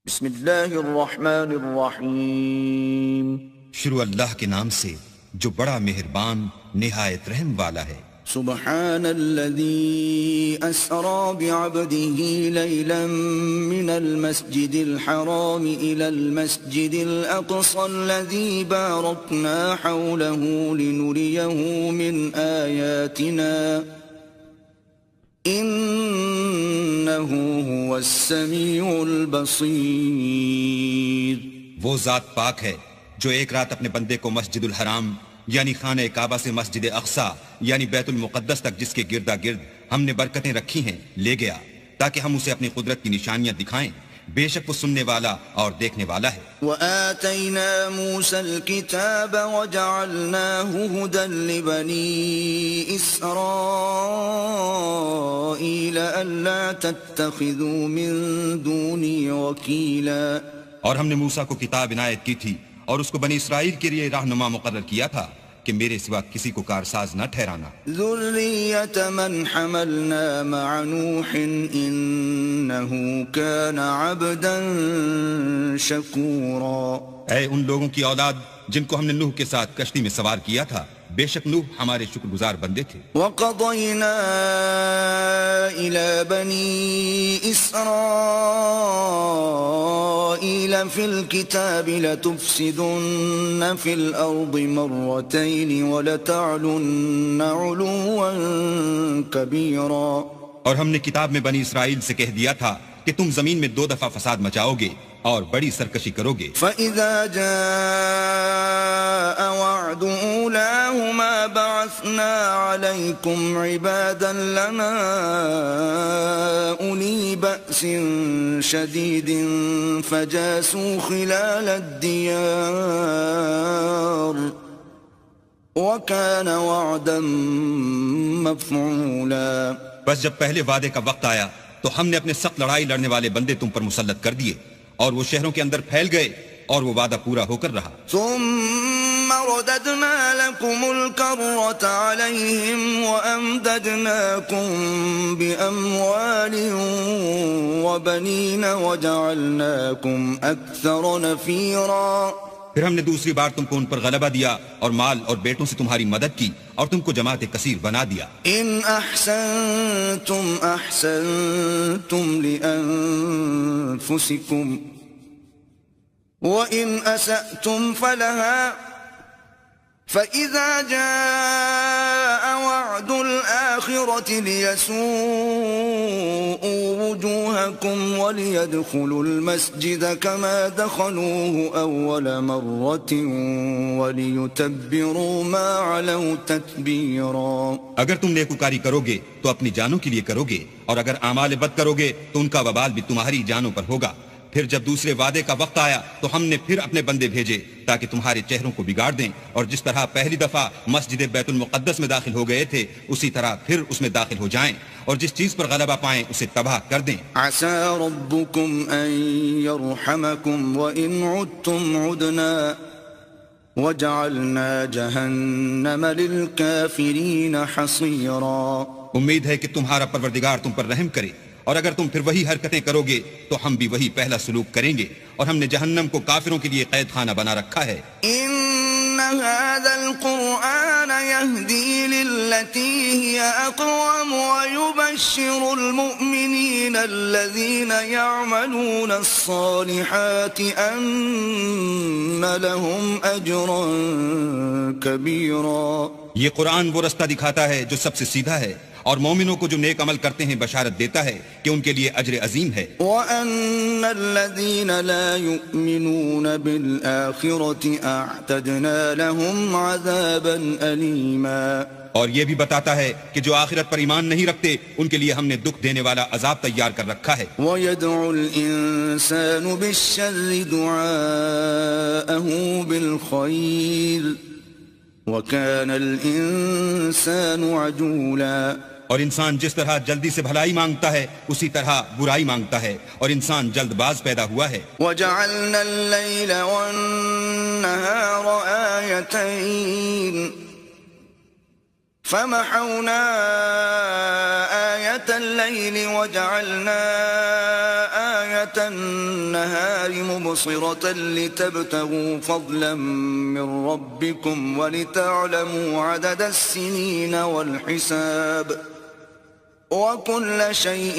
بسم اللہ الرحمن الرحیم، شروع اللہ کے نام سے جو بڑا مہربان نہایت رحم والا ہے۔ سبحان الذي أسرى بعبده ليلا من المسجد الحرام إلى المسجد الأقصى الذي باركنا حوله لنريه من آياتنا إنه هو السميع البصير۔ وہ ذات پاک ہے جو ایک رات اپنے بندے کو مسجد الحرام یعنی خانہ کعبہ سے مسجد اقصی یعنی بیت المقدس تک جس کے گردا گرد ہم نے برکتیں رکھی ہیں لے گیا تاکہ ہم اسے اپنی قدرت کی نشانیاں دکھائیں۔ بے شک وہ سننے والا اور دیکھنے والا ہے۔ وآتينا موسى الكتاب وجعلناه هدى لبني إسرائيل ألا تتخذوا من دوني وكيلا۔ اور ہم نے موسیٰ کو کتاب عنایت کی تھی اور اس کو بنی اسرائیل کے لیے رہنما مقرر کیا تھا کہ میرے سوا کسی کو کارساز نہ ٹھہرانا۔ ذریة من حملنا مع نوح إنه كان عبدا شکورا۔ اے ان لوگوں کی اولاد جن کو ہم نے نوح کے ساتھ کشتی میں سوار کیا تھا، بے شک نوح ہمارے شکر گزار بندے تھے۔ وَقَضَيْنَا إِلَى بَنِي إِسْرَائِيلَ فِي الْكِتَابِ لَتُفْسِدُنَّ فِي الْأَرْضِ مَرَّتَيْنِ وَلَتَعْلُنَّ عُلُوًّا كَبِيرًا۔ اور ہم نے کتاب میں بنی اسرائیل سے کہہ دیا تھا کہ تم زمین میں 2 دفعہ فساد مچاؤ گے اور بڑی سرکشی کرو گے۔ فَإِذَا جَاءَ وَعْدُ أُولَاهُمَا بَعَثْنَا عَلَيْكُمْ عِبَادًا لَنَا أُولِي بَأْسٍ شَدِيدٍ فَجَاسُوا خِلَالَ الدِّيَارِ وَكَانَ وَعْدًا مَفْعُولًا۔ بس جب پہلے وعدے کا وقت آیا تو ہم نے اپنے سخت لڑائی لڑنے والے بندے تم پر مسلط کر دیے اور وہ شہروں کے اندر پھیل گئے اور وہ وعدہ پورا ہو کر رہا۔ ثم رددنا لكم الكرة عليهم وأمددناكم بأموال وبنين وجعلناكم أكثر نفيرا۔ پھر ہم نے دوسری بار تم کو ان پر غلبہ دیا اور مال اور بیٹوں سے تمہاری مدد کی اور تم کو جماعت کثیر بنا دیا۔ إن أحسنتم أحسنتم لأنفسكم وإن أسأتم فلها فإذا جاء وعد الآخرة ليسوءوا وجوهكم وليدخلوا المسجد كما دخلوه أول مرة وليتبروا ما علوا تتبيرا۔ اگر تم نیکوکاری کرو گے تو اپنی جانوں کے لیے کرو گے اور اگر اعمال بد کرو گے تو ان کا وبال بھی تمہاری جانوں پر ہوگا۔ پھر جب دوسرے وعدے کا وقت آیا تو ہم نے پھر اپنے بندے بھیجے تاکہ تمہارے چہروں کو بگاڑ دیں، اور جس طرح پہلی دفعہ مسجد بیت المقدس میں داخل ہو گئے تھے اسی طرح پھر اس میں داخل ہو جائیں، اور جس چیز پر غلبہ پائیں اسے تباہ کر دیں۔ عسى ربكم أن يرحمكم وإن عدتم عدنا وجعلنا جهنم للكافرين حصيرا۔ امید ہے کہ تمہارا پروردگار تم پر رحم کرے، اور اگر تم پھر وہی حرکتیں کرو گے تو ہم بھی وہی پہلا سلوک کریں گے، اور ہم نے جہنم کو کافروں کے لیے قید خانہ بنا رکھا ہے۔ إن هذا القرآن يهدي للتي هي أقوم ويبشر المؤمنين الذين يعملون الصالحات أن لهم أجرا كبيرا۔ یہ قرآن وہ رستہ دکھاتا ہے جو سب سے سیدھا ہے، اور مومنوں کو جو نیک عمل کرتے ہیں بشارت دیتا ہے کہ ان کے لیے اجر عظیم ہے۔ وَأَنَّ الَّذِينَ لَا يُؤْمِنُونَ بِالْآخِرَةِ أَعْتَدْنَا لَهُمْ عَذَابًا أَلِيمًا۔ اور یہ بھی بتاتا ہے کہ جو آخرت پر ایمان نہیں رکھتے ان کے لیے ہم نے دکھ دینے والا عذاب تیار کر رکھا ہے۔ وَيَدْعُ الْإِنسَانُ بِالشَّرِّ دُعَاءَهُ بِالْخَيْرِ وَكَانَ الْإِنسَانُ عَجُولًا۔ اور انسان جس طرح جلدی سے بھلائی مانگتا ہے اسی طرح برائی مانگتا ہے، اور انسان جلد باز پیدا ہوا ہے۔ وَجَعَلْنَا اللَّيْلَ وَالنَّهَارَ آيَتَيْنِ فَمَحَوْنَا آيَةَ اللَّيْلِ وَجَعَلْنَا ساعة النهار مبصرة لتبتغوا فضلا من ربكم ولتعلموا عدد السنين والحساب وَكُلَّ شَيْءٍ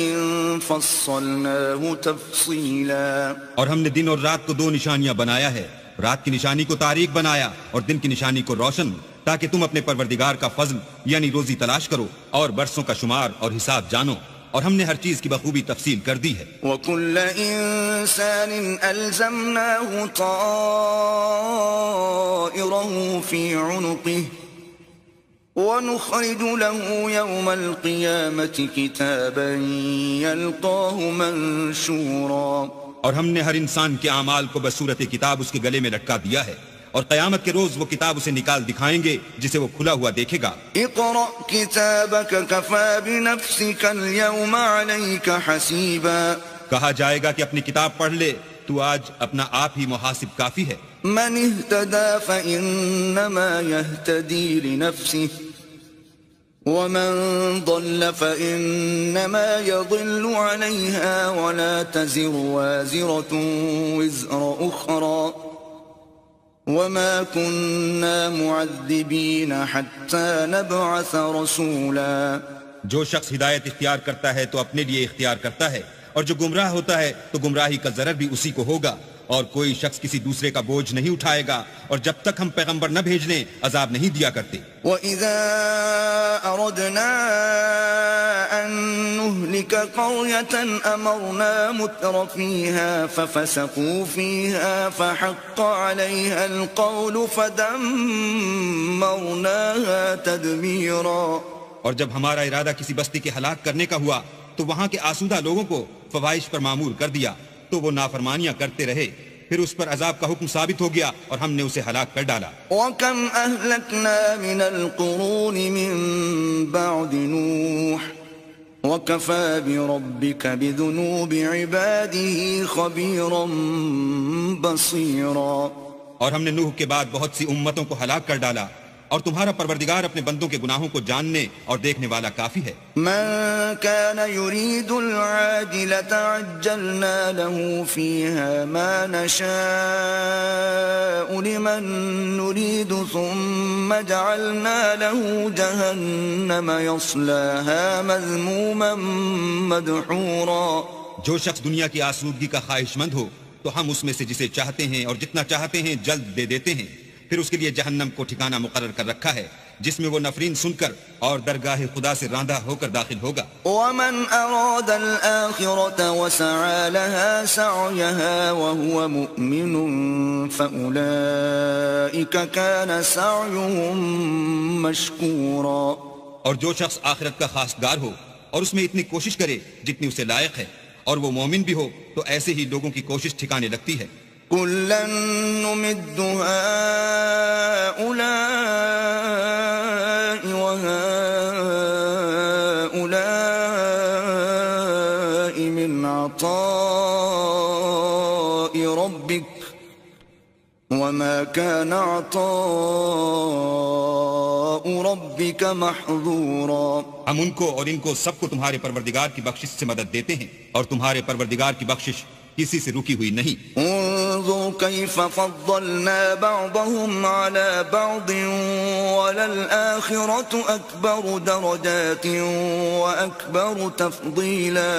فَصَّلْنَاهُ تَفْصِيلًا. اور ہم نے دن اور رات کو دو نشانیاں بنایا ہے، رات کی نشانی کو تاریک بنایا اور دن کی نشانی کو روشن، تاکہ تم اپنے پروردگار کا فضل یعنی روزی تلاش کرو اور برسوں کا شمار اور حساب جانو، اور ہم نے ہر چیز کی بخوبی تفصیل کر دی ہے. وَكُلَّ إِنسَانٍ أَلْزَمْنَاهُ طَائِرَهُ فِي عُنُقِهِ وَنُخْرِجُ لَهُ يَوْمَ الْقِيَامَةِ كِتَابًا يَلْقَاهُ مَنشُورًا. اور ہم نے ہر انسان کے اعمال کو بصورت کتاب اس کے گلے میں لٹکا دیا ہے، اور قیامت کے روز وہ کتاب اسے نکال دکھائیں گے جسے وہ کھلا ہوا دیکھے گا. اقرأ كتابك كفى بنفسك اليوم عليك حسيبا. کہا جائے گا کہ اپنی کتاب پڑھ لے، تو آج اپنا آپ ہی محاسب کافی ہے. من اهتدى فإنما يهتدي لنفسه ومن ضل فإنما يضل عليها ولا تزر وازرة وزر أخرى وما كنا معذبين حتى نبعث رسولا. جو شخص ہدایت اختیار کرتا ہے تو اپنے لیے اختیار کرتا ہے، اور جو گمراہ ہوتا ہے تو گمراہی کا ضرر بھی اسی کو ہوگا، اور کوئی شخص کسی دوسرے کا بوجھ نہیں اٹھائے گا، اور جب تک ہم پیغمبر نہ بھیج لیں عذاب نہیں دیا کرتے. وَإِذَا أَرَدْنَا أَن نُهْلِكَ قَرْيَةً أَمَرْنَا مُتْرَ فِيهَا فَفَسَقُوا فِيهَا فَحَقَّ عَلَيْهَا الْقَوْلُ فَدَمَّرْنَاهَا تَدْمِيرًا. اور جب ہمارا ارادہ کسی بستی کے ہلاک کرنے کا ہوا تو وہاں کے آسودہ لوگوں کو فواحش پر معمور کر دیا، تو وہ نافرمانیاں کرتے رہے، پھر اس پر عذاب کا حکم ثابت ہو گیا اور ہم نے اسے ہلاک کر ڈالا. وَكَمْ أَهْلَكْنَا مِنَ الْقُرُونِ مِن بَعْدِ نُوحٍ وَكَفَى بِرَبِّكَ بِذُنُوبِ عِبَادِهِ خَبِيرًا بَصِيرًا. اور ہم نے نوح کے بعد بہت سی امتوں کو ہلاک کر ڈالا، اور تمہارا پروردگار اپنے بندوں کے گناہوں کو جاننے اور دیکھنے والا کافی ہے. من كان يريد العاجلة عجلنا له فيها ما نشاء لمن نريد ثم جعلنا له جهنم يصلاها مذموما مدحورا. جو شخص دنیا کی آسودگی کا خواہش مند ہو تو ہم اس میں سے جسے چاہتے ہیں اور جتنا چاہتے ہیں جلد دے دیتے ہیں، پھر اس کے لیے جہنم کو ٹھکانہ مقرر کر رکھا ہے جس میں وہ نفرین سن کر اور درگاہ خدا سے راندہ ہو کر داخل ہوگا. ومن أراد الآخرة وسعى لها سعيها وهو مؤمن فأولئك كان سعيهم مشكورا. اور جو شخص آخرت کا خواستگار ہو اور اس میں اتنی کوشش کرے جتنی اسے لائق ہے، اور وہ مومن بھی ہو، تو ایسے ہی لوگوں کی کوشش ٹھکانے لگتی ہے. كلا نمد هؤلاء وهؤلاء من عطاء ربك وما كان عطاء ربك محظورا. ہم ان کو اور ان کو سب کو تمہارے پروردگار کی بخشش سے مدد دیتے ہیں، اور تمہارے پروردگار کی بخشش کسی سے رکی ہوئی نہیں. انظر كيف فضلنا بعضهم على بعض وللآخرة أكبر درجات وأكبر تفضيلا.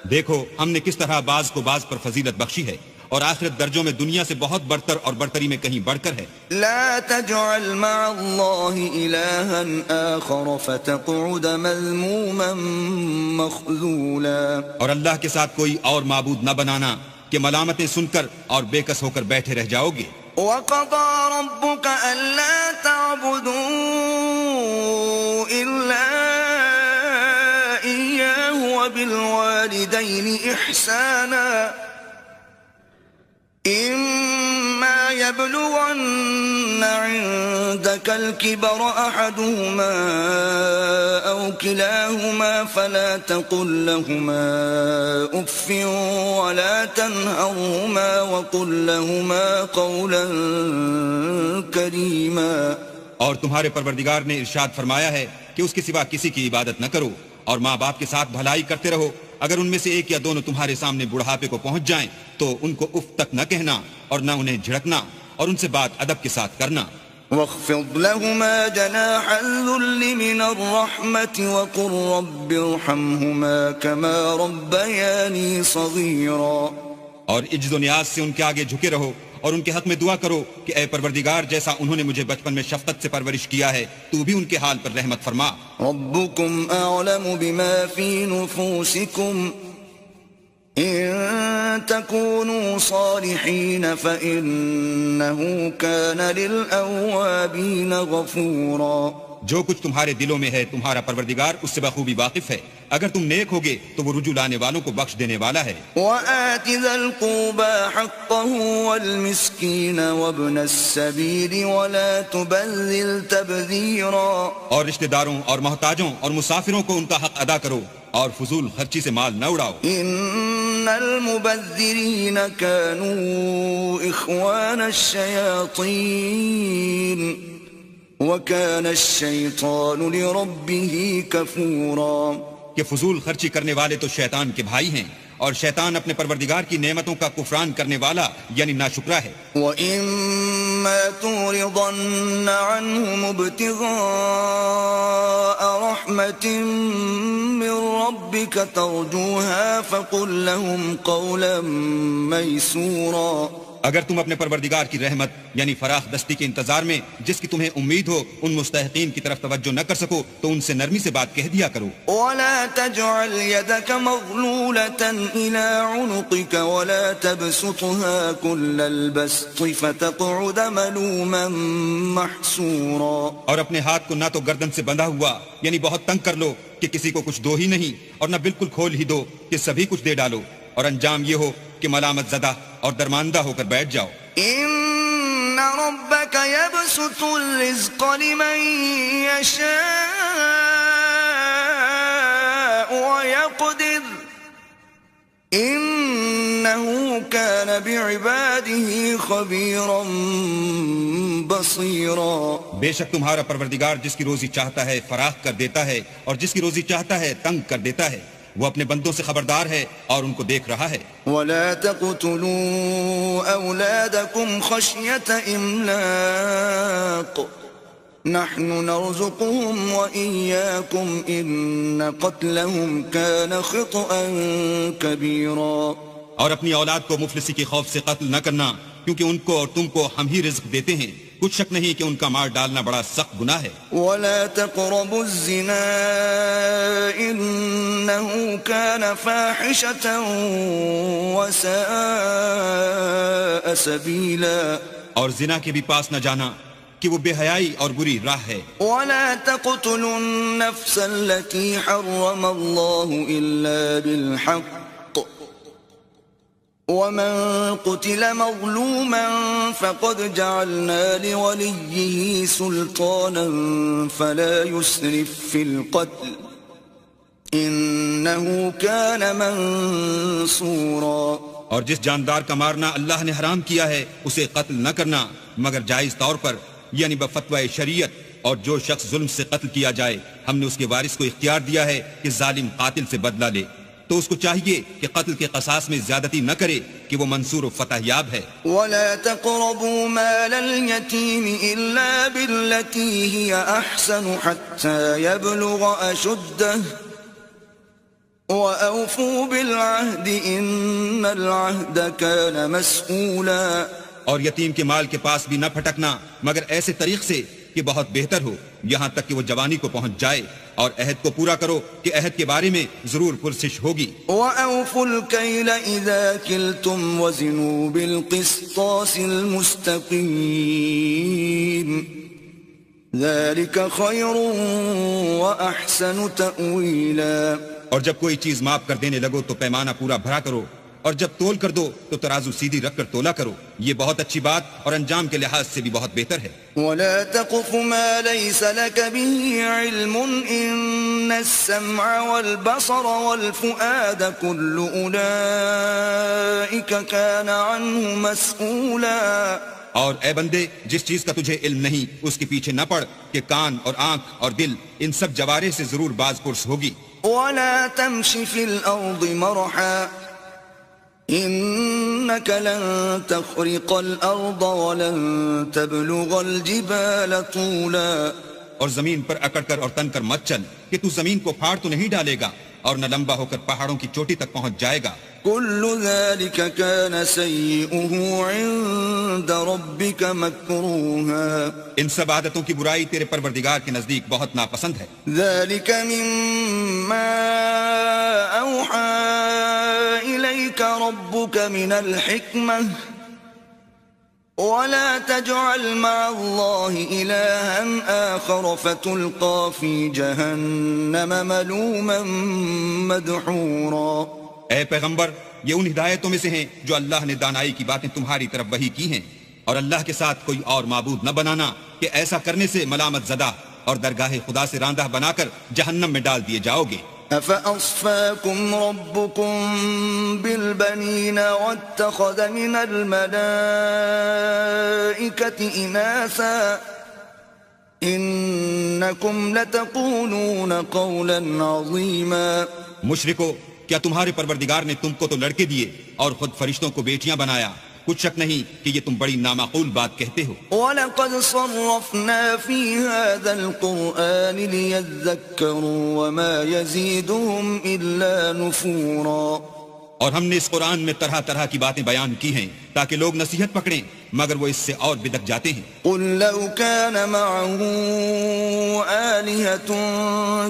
دیکھو ہم نے کس طرح بعض کو بعض پر فضیلت بخشی ہے، اور آخرت درجوں میں دنیا سے بہت برتر اور برتری میں کہیں بڑھ کر ہے. لا تجعل مع الله إلها آخر فتقعد مذموما مخذولا. اور اللہ کے ساتھ کوئی اور معبود نہ بنانا کہ ملامتیں سن کر اور بے کس ہو کر بیٹھے رہ جاؤ گے. وَقَضَى رَبُّكَ أَلَّا تَعْبُدُوا إِلَّا إِيَّاهُ وَبِالْوَالِدَيْنِ إِحْسَانًا إِمَّا يَبْلُغَنَّ عِندَكَ الْكِبَرَ أَحَدُهُمَا أَوْ كِلَاهُمَا فَلَا تَقُل لَّهُمَا أُفٍّ وَلَا تَنْهَرْهُمَا وَقُل لَّهُمَا قَوْلًا كَرِيمًا. اور تمہارے پروردگار نے ارشاد فرمایا ہے کہ اس کے سوا کسی کی عبادت نہ کرو، اور ماں باپ کے ساتھ بھلائی کرتے رہو، اگر ان میں سے ایک یا دونوں تمہارے سامنے بڑھاپے کو پہنچ جائیں تو ان کو اف تک نہ کہنا اور نہ انہیں جھڑکنا، اور ان سے بات ادب کے ساتھ کرنا۔ واخفض لهما جناح الذل من الرحمة وقل رب ارحمهما كما ربياني صغيرا۔ اور عجز و نیاز سے ان کے آگے جھکے رہو اور ان کے حق میں دعا کرو کہ اے پروردگار، جیسا انہوں نے مجھے بچپن میں شفقت سے پرورش کیا ہے تو بھی ان کے حال پر رحمت فرما۔ ربكم أعلم بما في نفوسكم إن تكونوا صالحين فإنه كان للأوابين غفورا۔ جو کچھ تمہارے دلوں میں ہے تمہارا پروردگار اس سے بخوبی واقف ہے، اگر تم نیک ہوگے تو وہ رجوع لانے والوں کو بخش دینے والا ہے۔ وآت ذا القربى حقه والمسكين وابن السبيل ولا تبذل تبذيرا۔ اور رشتہ داروں اور محتاجوں اور مسافروں کو ان کا حق ادا کرو اور فضول خرچی سے مال نہ اڑاؤ۔ ان المبذرین كانوا اخوان الشیاطین وكان الشیطان لربه کفورا۔ کہ فضول خرچی کرنے والے تو شیطان کے بھائی ہیں اور شیطان اپنے پروردگار کی نعمتوں کا کفران کرنے والا یعنی ناشکرا ہے۔ وَإِمَّا تُعْرِضَنَّ عَنْهُمُ ابْتِغَاءَ رَحْمَةٍ مِّن رَّبِّكَ تَرْجُوهَا فَقُل لَّهُمْ قَوْلًا مَّيْسُورًا۔ اگر تم اپنے پروردگار کی رحمت یعنی فراخ دستی کے انتظار میں جس کی تمہیں امید ہو ان مستحقین کی طرف توجہ نہ کر سکو تو ان سے نرمی سے بات کہہ دیا کرو۔ وَلَا تَجْعَلْ يَدَكَ مَغْلُولَةً إِلَىٰ عُنُقِكَ وَلَا تَبْسُطْهَا كُلَّ الْبَسْطِ فَتَقْعُدَ مَلُومًا مَّحْسُورًا۔ اور اپنے ہاتھ کو نہ تو گردن سے بندھا ہوا یعنی بہت تنگ کر لو کہ کسی کو کچھ دو ہی نہیں، اور نہ بالکل کھول ہی دو کہ سبھی کچھ دے ڈالو، اور انجام یہ ہو کہ ملامت زدہ اور درماندہ ہو کر بیٹھ جاؤ۔ ان ربك يبسط الرزق لمن يشاء ويقدر انه كان بعباده خبيرا بصيرا۔ بے شک تمہارا پروردگار جس کی روزی چاہتا ہے فراخ کر دیتا ہے اور جس کی روزی چاہتا ہے تنگ کر دیتا ہے، وہ اپنے بندوں سے خبردار ہے اور ان کو دیکھ رہا ہے۔ وَلَا تَقْتُلُوا أَوْلَادَكُمْ خَشْيَةَ إِمْلَاقٍ نَحْنُ نَرْزُقُهُمْ وَإِيَّاكُمْ إِنَّ قَتْلَهُمْ كَانَ خِطْئًا كَبِيرًا۔ اور اپنی اولاد کو مفلسی کے خوف سے قتل نہ کرنا، کیونکہ ان کو اور تم کو ہم ہی رزق دیتے ہیں، کچھ شک نہیں کہ ان کا مار ڈالنا بڑا سخت گناہ ہے۔ وَلَا تَقْرَبُوا الزِّنَا إِنَّهُ كَانَ فَاحِشَةً وَسَاءَ سَبِيلًا۔ اور زنا کے بھی پاس نہ جانا کہ وہ بے حیائی اور بری راہ ہے۔ وَلَا تَقْتُلُوا النَّفْسَ الَّتِي حَرَّمَ اللَّهُ إِلَّا بِالْحَقِّ وَمَن قُتِلَ مَظْلُومًا فَقَدْ جَعَلْنَا لِوَلِيِّهِ سُلْطَانًا فَلَا يُسْرِفْ فِي الْقَتْلِ إِنَّهُ كَانَ مَنصُورًا۔ اور جس جاندار کا مارنا اللہ نے حرام کیا ہے اسے قتل نہ کرنا مگر جائز طور پر یعنی بفتوی شریعت، اور جو شخص ظلم سے قتل کیا جائے ہم نے اس کے وارث کو اختیار دیا ہے کہ ظالم قاتل سے بدلہ لے، تو اس کو چاہیے کہ قتل کے قصاص میں زیادتی نہ کرے کہ وہ منصور و فتح یاب ہے۔ وَلَا تَقْرَبُوا مَالَ الْيَتِيمِ إِلَّا بِالَّتِي هِيَ أَحْسَنُ حَتَّى يَبْلُغَ أَشُدَّهُ وَأَوْفُوا بِالْعَهْدِ إِنَّ الْعَهْدَ كَانَ مَسْئُولًا۔ اور یتیم کے مال کے پاس بھی نہ پھٹکنا مگر ایسے طریق سے کہ بہت بہتر ہو یہاں تک کہ وہ جوانی کو پہنچ جائے، اور عہد کو پورا کرو کہ عہد کے بارے میں ضرور پرسش ہوگی۔ وَأَوْفُوا الْكَيْلَ إِذَا كِلْتُمْ وَزِنُوا بِالْقِسْطَاسِ الْمُسْتَقِيمِ ذَلِكَ خَيْرٌ وَأَحْسَنُ تَأْوِيلًا۔ اور جب کوئی چیز ماپ کر دینے لگو تو پیمانہ پورا بھرا کرو، اور جب تول کر دو تو ترازو سیدھی رکھ کر تولا کرو، یہ بہت اچھی بات اور انجام کے لحاظ سے بھی بہت بہتر ہے۔ وَلَا تَقْفُ مَا لَيْسَ لَكَ بِهِ عِلْمٌ إِنَّ السَّمْعَ وَالْبَصَرَ وَالْفُؤَادَ كُلُّ أُولَئِكَ كَانَ عَنْهُ مَسْئُولًا۔ اور اے بندے جس چیز کا تجھے علم نہیں اس کے پیچھے نہ پڑ کہ کان اور آنکھ اور دل ان سب جوارے سے ضرور باز پرس ہوگی۔ ولا تمش في الأرض مرحا إنك لن تخرق الأرض ولن تبلغ الجبال طولا. اور زمین پر اکڑ کر اور تن کر مت چل کہ تو زمین کو پھاڑ تو نہیں ڈالے گا اور نہ لمبا ہو کر پہاڑوں کی چوٹی تک پہنچ جائے گا. كل ذلك كان سيئه عند ربك مكروها. ان سب عادتوں کی برائی تیرے پروردگار کے نزدیک بہت ناپسند ہے. ذلك مما أوحى إليك ربك من الحكمة ولا تجعل مع الله إلها آخر فتلقى في جهنم ملوما مدحورا. اے پیغمبر یہ ان ہدایتوں میں سے ہیں جو اللہ نے دانائی کی باتیں تمہاری طرف وحی کی ہیں، اور اللہ کے ساتھ کوئی اور معبود نہ بنانا کہ ایسا کرنے سے ملامت زدہ اور درگاہ خدا سے راندہ بنا کر جہنم میں ڈال دیے جاؤ گے. أفأصفاكم ربكم بالبنين واتخذ من الملائكة إناثا إنكم لتقولون قولا عظيما. مشرکو، کیا تمہارے پروردگار نے تم کو تو لڑکے دیے اور خود فرشتوں کو بیٹیاں بنایا؟ کچھ شک نہیں کہ یہ تم بڑی نامعقول بات کہتے ہو. وَلَقَدْ صَرَّفْنَا فِي هَذَا الْقُرْآنِ لِيَذَّكَّرُوا وَمَا يَزِيدُهُمْ إِلَّا نُفُورًا. اور ہم نے اس قرآن میں طرح طرح کی باتیں بیان کی ہیں تاکہ لوگ نصیحت پکڑیں، مگر وہ اس سے اور بدک جاتے ہیں. قُلْ لَوْ كَانَ مَعَهُ آلِهَةٌ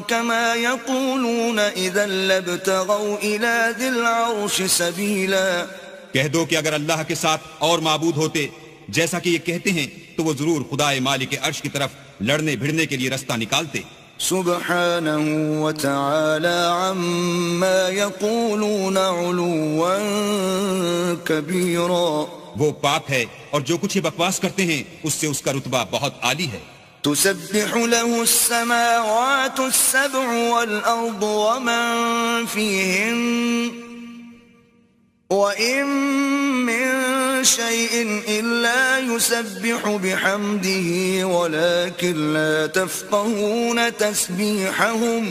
كَمَا يَقُولُونَ إِذًا لَابْتَغَوْا إِلَى ذِي الْعَرْشِ سَبِيلًا. کہہ دو کہ اگر اللہ کے ساتھ اور معبود ہوتے جیسا کہ یہ کہتے ہیں تو وہ ضرور خدائے مالک عرش کی طرف لڑنے بھڑنے کے لیے رستہ نکالتے. سبحانه وتعالى عما يقولون علوا كبيرا. وہ پاک ہے اور جو کچھ یہ بکواس کرتے ہیں اس سے اس کا رتبہ بہت عالی ہے. تسبح له السماوات السبع والأرض ومن فيهن وَإِن مِّن شَيْءٍ إِلَّا يُسَبِّحُ بِحَمْدِهِ وَلَكِن لَّا تَفْقَهُونَ تَسْبِيحَهُمْ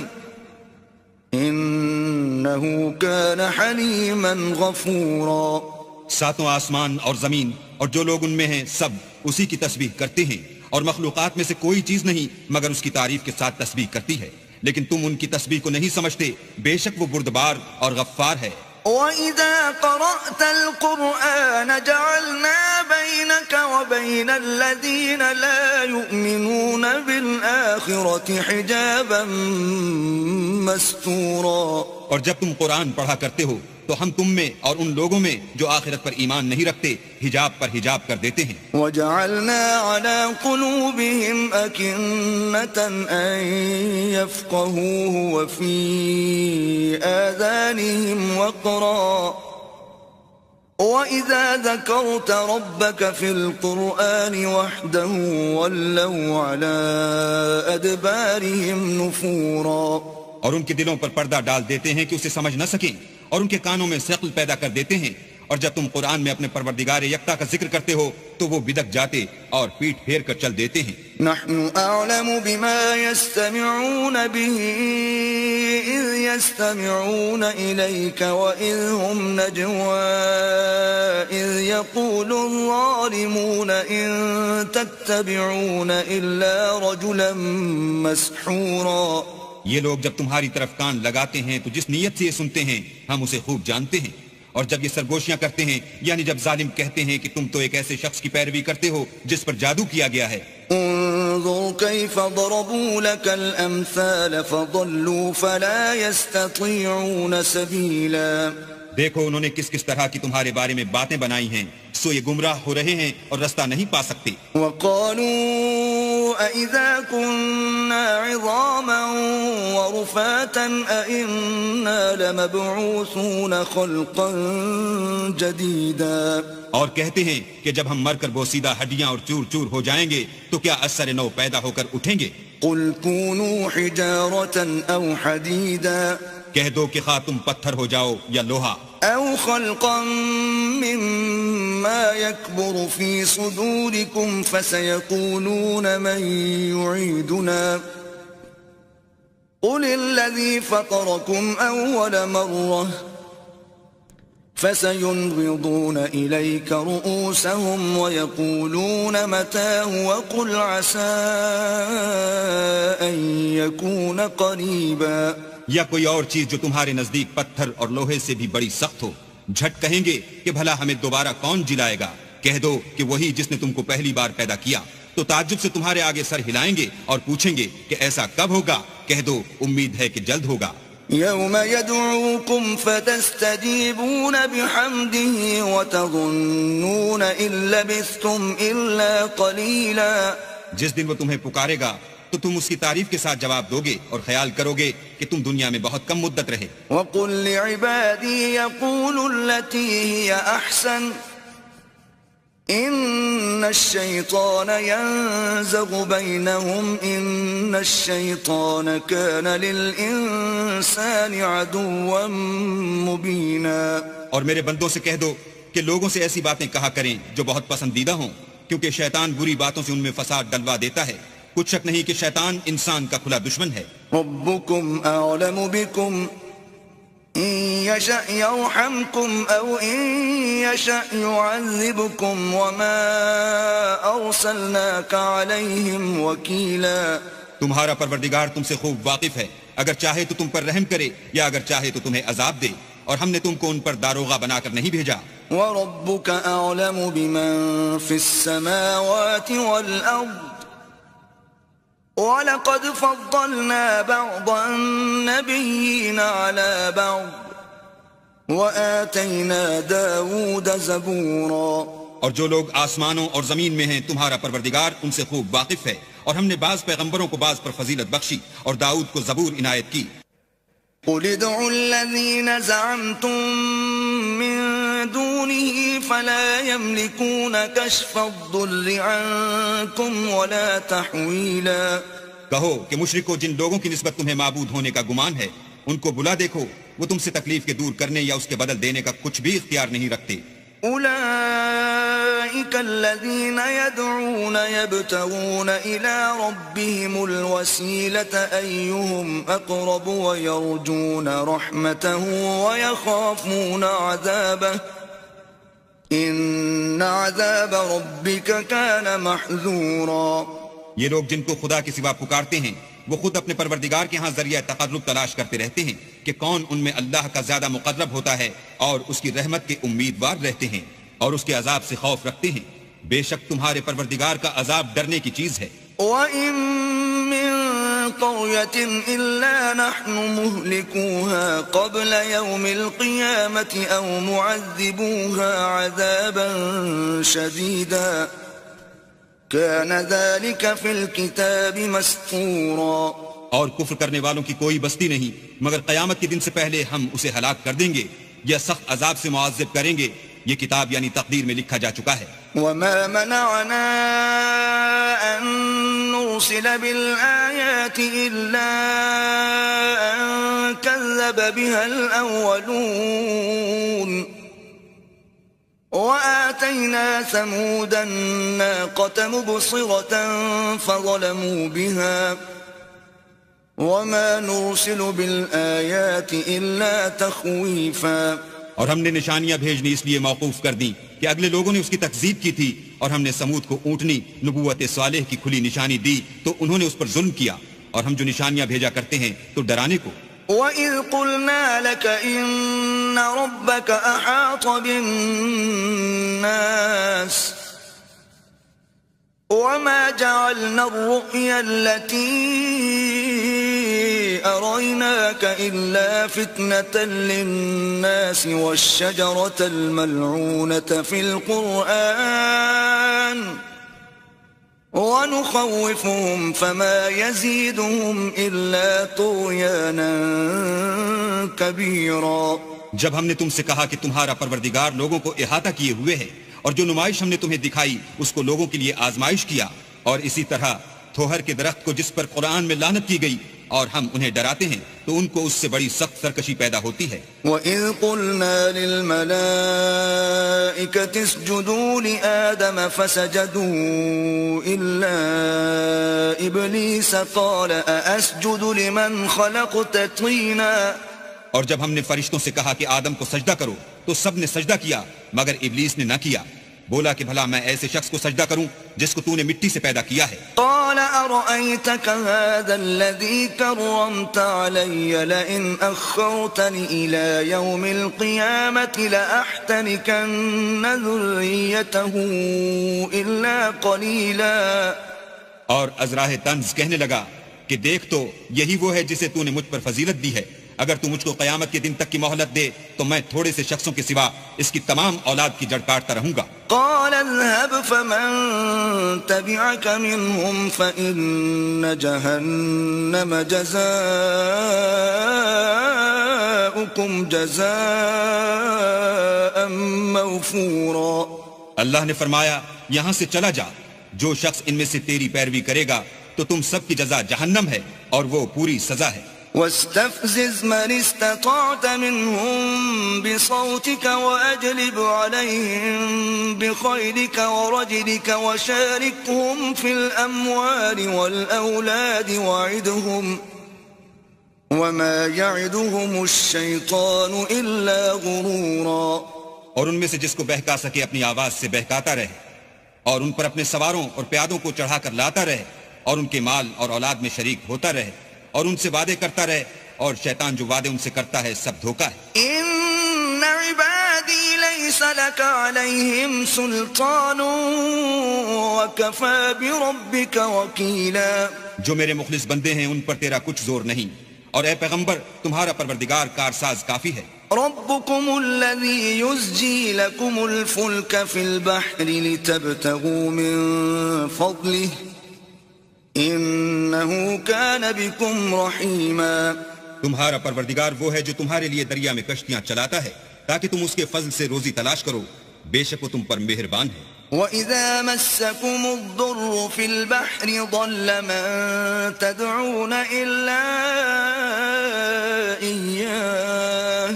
إِنَّهُ كَانَ حَلِيمًا غَفُورًا. ساتوں آسمان اور زمین اور جو لوگ ان میں ہیں سب اسی کی تسبیح کرتے ہیں، اور مخلوقات میں سے کوئی چیز نہیں مگر اس کی تعریف کے ساتھ تسبیح کرتی ہے، لیکن تم ان کی تسبیح کو نہیں سمجھتے. بے شک وہ بردبار اور غفار ہے. وَإِذَا قَرَأْتَ الْقُرْآنَ جَعَلْنَا بَيْنَكَ وَبَيْنَ الَّذِينَ لَا يُؤْمِنُونَ بِالْآخِرَةِ حِجَابًا مَسْتُورًا. اور جب تم قرآن پڑھا کرتے ہو تو ہم تم میں اور ان لوگوں میں جو آخرت پر ایمان نہیں رکھتے حجاب پر حجاب کر دیتے ہیں. وَجَعَلْنَا عَلَى قُلُوبِهِمْ أَكِنَّةً أَن يَفْقَهُوهُ وَفِي آذَانِهِمْ وَقْرًا وَإِذَا ذَكَرْتَ رَبَّكَ فِي الْقُرْآنِ وَحْدَهُ وَلَّوْا عَلَى أَدْبَارِهِمْ نُفُورًا. اور ان کے دلوں پر پردہ ڈال دیتے ہیں کہ اسے سمجھ نہ سکیں، اور ان کے کانوں میں ثقل پیدا کر دیتے ہیں، اور جب تم قرآن میں اپنے پروردگار یکتا کا ذکر کرتے ہو تو وہ بدک جاتے اور پیٹ پھیر کر چل دیتے ہیں. نحن أعلم بما يستمعون به إذ يستمعون إليك وإذ هم نجوى إذ يقول الظالمون إن تتبعون إلا رجلا مسحورا. یہ لوگ جب تمہاری طرف کان لگاتے ہیں تو جس نیت سے یہ سنتے ہیں ہم اسے خوب جانتے ہیں، اور جب یہ سرگوشیاں کرتے ہیں یعنی جب ظالم کہتے ہیں کہ تم تو ایک ایسے شخص کی پیروی کرتے ہو جس پر جادو کیا گیا ہے. انظر كيف ضربوا لك الأمثال فضلوا فلا يستطيعون سبيلا. دیکھو انہوں نے کس کس طرح کی تمہارے بارے میں باتیں بنائی ہیں، سو یہ گمراہ ہو رہے ہیں اور رستہ نہیں پا سکتے. وقالوا أإذا كنا عظاما ورفاتا أإنا لمبعوثون خلقا جديدا. اور کہتے ہیں کہ جب ہم مر کر بوسیدہ ہڈیاں اور چور چور ہو جائیں گے تو کیا اثر نو پیدا ہو کر اٹھیں گے. قل كونوا حجارة أو حديدا. کہہ دو کہ خواہ تم پتھر ہو جاؤ یا لوہا. أو خلقا مما يكبر في صدوركم فسيقولون من يعيدنا قل الذي فطركم أول مرة فسينغضون إليك رؤوسهم ويقولون متى وقل عسى أن يكون قريبا. یا کوئی اور چیز جو تمہارے نزدیک پتھر اور لوہے سے بھی بڑی سخت ہو. جھٹ کہیں گے کہ بھلا ہمیں دوبارہ کون جلائے گا. کہہ دو کہ وہی جس نے تم کو پہلی بار پیدا کیا. تو تعجب سے تمہارے آگے سر ہلائیں گے اور پوچھیں گے کہ ایسا کب ہوگا. کہہ دو امید ہے کہ جلد ہوگا. يوم يدعوكم فتستجيبون بحمده وتظنون إن لبثتم إلا قليلا. جس دن وہ تمہیں پکارے گا تو تم اس کی تعریف کے ساتھ جواب دو گے اور خیال کرو گے کہ تم دنیا میں بہت کم مدت رہے. وقل لعبادي يقولوا التي هي أحسن إن الشيطان ينزغ بينهم إن الشيطان كان للإنسان عدوا مبينا. اور میرے بندوں سے کہہ دو کہ لوگوں سے ایسی باتیں کہا کریں جو بہت پسندیدہ ہوں، کیونکہ شیطان بری باتوں سے ان میں فساد ڈلوا دیتا ہے. کچھ شک نہیں کہ شیطان انسان کا کھلا دشمن ہے. ربكم أعلم بكم إن يشأ يرحمكم أو إن يشأ يعذبكم وما أرسلناك عليهم وكيلا. تمہارا پروردگار تم سے خوب واقف ہے. اگر چاہے تو تم پر رحم کرے یا اگر چاہے تو تمہیں عذاب دے، اور ہم نے تم کو ان پر داروغہ بنا کر نہیں بھیجا. وربك أعلم بمن في السماوات والأرض وَلَقَدْ فَضَّلْنَا بَعْضَ النَّبِيِّينَ عَلَى بَعْضٍ وَآتَيْنَا دَاوُودَ زَبُورًا. اور جو لوگ آسمانوں اور زمین میں ہیں تمہارا پروردگار ان سے خوب واقف ہے، اور ہم نے بعض پیغمبروں کو بعض پر فضیلت بخشی اور داؤد کو زبور عنایت کی. قُلِ ادْعُوا الَّذِينَ زَعَمْتُم مِّن دُونِهِ فَلَا يَمْلِكُونَ كَشْفَ الضُّرِّ عَنكُمْ وَلَا تَحْوِيلًا. کہو کہ مشرکو جن لوگوں کی نسبت تمہیں معبود ہونے کا گمان ہے ان کو بلا دیکھو، وہ تم سے تکلیف کے دور کرنے یا اس کے بدل دینے کا کچھ بھی اختیار نہیں رکھتے. أولئك الذين يدعون يبتغون إلى ربهم الوسيلة أيهم أقرب ويرجون رحمته ويخافون عذابه إن عذاب ربك كان محذورا. یہ لوگ جن کو خدا کے سوا پکارتے ہیں وہ خود اپنے پروردگار کے ہاں ذریعہ تقرب تلاش کرتے رہتے ہیں کہ کون ان میں اللہ کا زیادہ مقرب ہوتا ہے اور اس کی رحمت کے امیدوار رہتے ہیں اور اس کے عذاب سے خوف رکھتے ہیں. بے شک تمہارے پروردگار کا عذاب ڈرنے کی چیز ہے. وَإِن مِّن قَرْيَةٍ إِلَّا نَحْنُ مُهْلِكُوهَا قَبْلَ يَوْمِ الْقِيَامَةِ أَوْ مُعَذِّبُوهَا عَذَابًا شَدِيدًا كَانَ ذَلِكَ فِي الْكِتَابِ مَسْطُورًا. اور کفر کرنے والوں کی کوئی بستی نہیں مگر قیامت کے دن سے پہلے ہم اسے ہلاک کر دیں گے یا سخت عذاب سے معذب کریں گے. یہ کتاب یعنی تقدیر میں لکھا جا چکا ہے. وَمَا مَنَعَنَا أَن نُرْسِلَ بِالْآيَاتِ إِلَّا أَن كَذَّبَ بِهَا الْأَوَّلُونَ وَآتَيْنَا ثَمُودَ النَّاقَةَ مُبْصِرَةً فَظَلَمُوا بِهَا وَمَا نُرْسِلُ بِالْآيَاتِ إِلَّا تَخْوِيفًا. اور ہم نے نشانیاں بھیجنی اس لیے موقوف کر دیں کہ اگلے لوگوں نے اس کی تکذیب کی تھی، اور ہم نے سمود کو اونٹنی نبوت صالح کی کھلی نشانی دی تو انہوں نے اس پر ظلم کیا، اور ہم جو نشانیاں بھیجا کرتے ہیں تو ڈرانے کو. وَإِذْ قُلْنَا لَكَ إِنَّ رَبَّكَ أَحَاطَ بِالنَّاسِ وَمَا جَعَلْنَا الرُّؤْيَا الَّتِي أَرَيْنَاكَ إِلَّا فِتْنَةً لِلنَّاسِ وَالشَّجَرَةَ الْمَلْعُونَةَ فِي الْقُرْآنِ وَنُخَوِّفُهُمْ فَمَا يَزِيدُهُمْ إِلَّا طُغْيَانًا كَبِيرًا. جب ہم نے تم سے کہا کہ تمہارا پروردگار لوگوں کو احاطہ کیے ہوئے ہے اور جو نمائش ہم نے تمہیں دکھائی اس کو لوگوں کے لیے آزمائش کیا، اور اسی طرح تھوہر کے درخت کو جس پر قرآن میں لعنت کی گئی اور ہم انہیں ڈراتے ہیں تو ان کو اس سے بڑی سخت سرکشی پیدا ہوتی ہے. وَإِذْ قُلْنَا لِلْمَلَائِكَةِ اسْجُدُوا لِآدَمَ فَسَجَدُوا إِلَّا إِبْلِيسَ قَالَ أَأَسْجُدُ لِمَنْ خَلَقْتَ طِينًا. اور جب ہم نے فرشتوں سے کہا کہ آدم کو سجدہ کرو تو سب نے سجدہ کیا مگر ابلیس نے نہ کیا. بولا کہ بھلا میں ایسے شخص کو سجدہ کروں جس کو تو نے مٹی سے پیدا کیا ہے. قال أرأيتك هذا الذي كرمت علي لئن أخرتني إلى يوم القيامة لأحتنكن ذريته إلا قليلا. اور ازراہ طنز کہنے لگا کہ دیکھ تو یہی وہ ہے جسے تو نے مجھ پر فضیلت دی ہے. اگر تو مجھ کو قیامت کے دن تک کی مہلت دے تو میں تھوڑے سے شخصوں کے سوا اس کی تمام اولاد کی جڑ کاٹتا رہوں گا. قال اذهب فمن تبعك منهم فإن جهنم جزاؤكم جزاء موفورا. اللہ نے فرمایا یہاں سے چلا جا. جو شخص ان میں سے تیری پیروی کرے گا تو تم سب کی جزا جہنم ہے اور وہ پوری سزا ہے. واستفزز من استطعت منهم بصوتك وأجلب عليهم بخيلك ورجلك وشاركهم في الأموال والأولاد وعدهم وما يعدهم الشيطان إلا غرورا. اور ان میں سے جس کو بہکا سکے اپنی آواز سے بہکاتا رہے اور ان پر اپنے سواروں اور پیادوں کو چڑھا کر لاتا رہے اور ان کے مال اور اولاد میں شریک ہوتا رہے اور ان سے وعدے کرتا رہے اور شیطان جو وعدے ان سے کرتا ہے سب دھوکا ہے. ان عبادی لیس لک علیہم سلطان وکفى بربک وکیلا. جو میرے مخلص بندے ہیں ان پر تیرا کچھ زور نہیں اور اے پیغمبر تمہارا پروردگار کارساز کافی ہے. ربکم الذی یزجی لکم الفلک فی البحر لتبتغوا من فضلہ انہو کان بکم رحیما. تمہارا پروردگار وہ ہے جو تمہارے لیے دریا میں کشتیاں چلاتا ہے تاکہ تم اس کے فضل سے روزی تلاش کرو. بے شک وہ تم پر مہربان ہے. وَإِذَا مَسَّكُمُ الضُّرُّ فِي الْبَحْرِ ضَلَّ مَن تَدْعُونَ إِلَّا إِيَّاهُ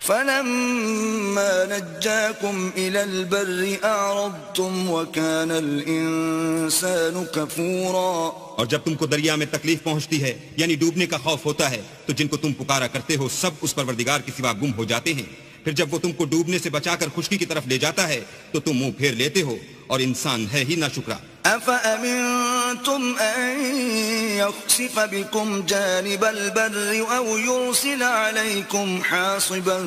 فَلَمَّا نَجَّاكُمْ إِلَى الْبَرِّ أَعْرَضْتُمْ وَكَانَ الْإِنسَانُ كَفُورًا. اور جب تم کو دریا میں تکلیف پہنچتی ہے یعنی ڈوبنے کا خوف ہوتا ہے تو جن کو تم پکارا کرتے ہو سب اس پروردگار کے سوا گم ہو جاتے ہیں. پھر جب وہ تم کو ڈوبنے سے بچا کر خشکی کی طرف لے جاتا ہے تو تم منہ پھیر لیتے ہو اور انسان ہے ہی ناشکرا. أَفَأَمِنْتُمْ أَنْ يَخْسِفَ بِكُمْ جَانِبَ الْبَرِّ أَوْ يُرْسِلَ عَلَيْكُمْ حَاصِبًا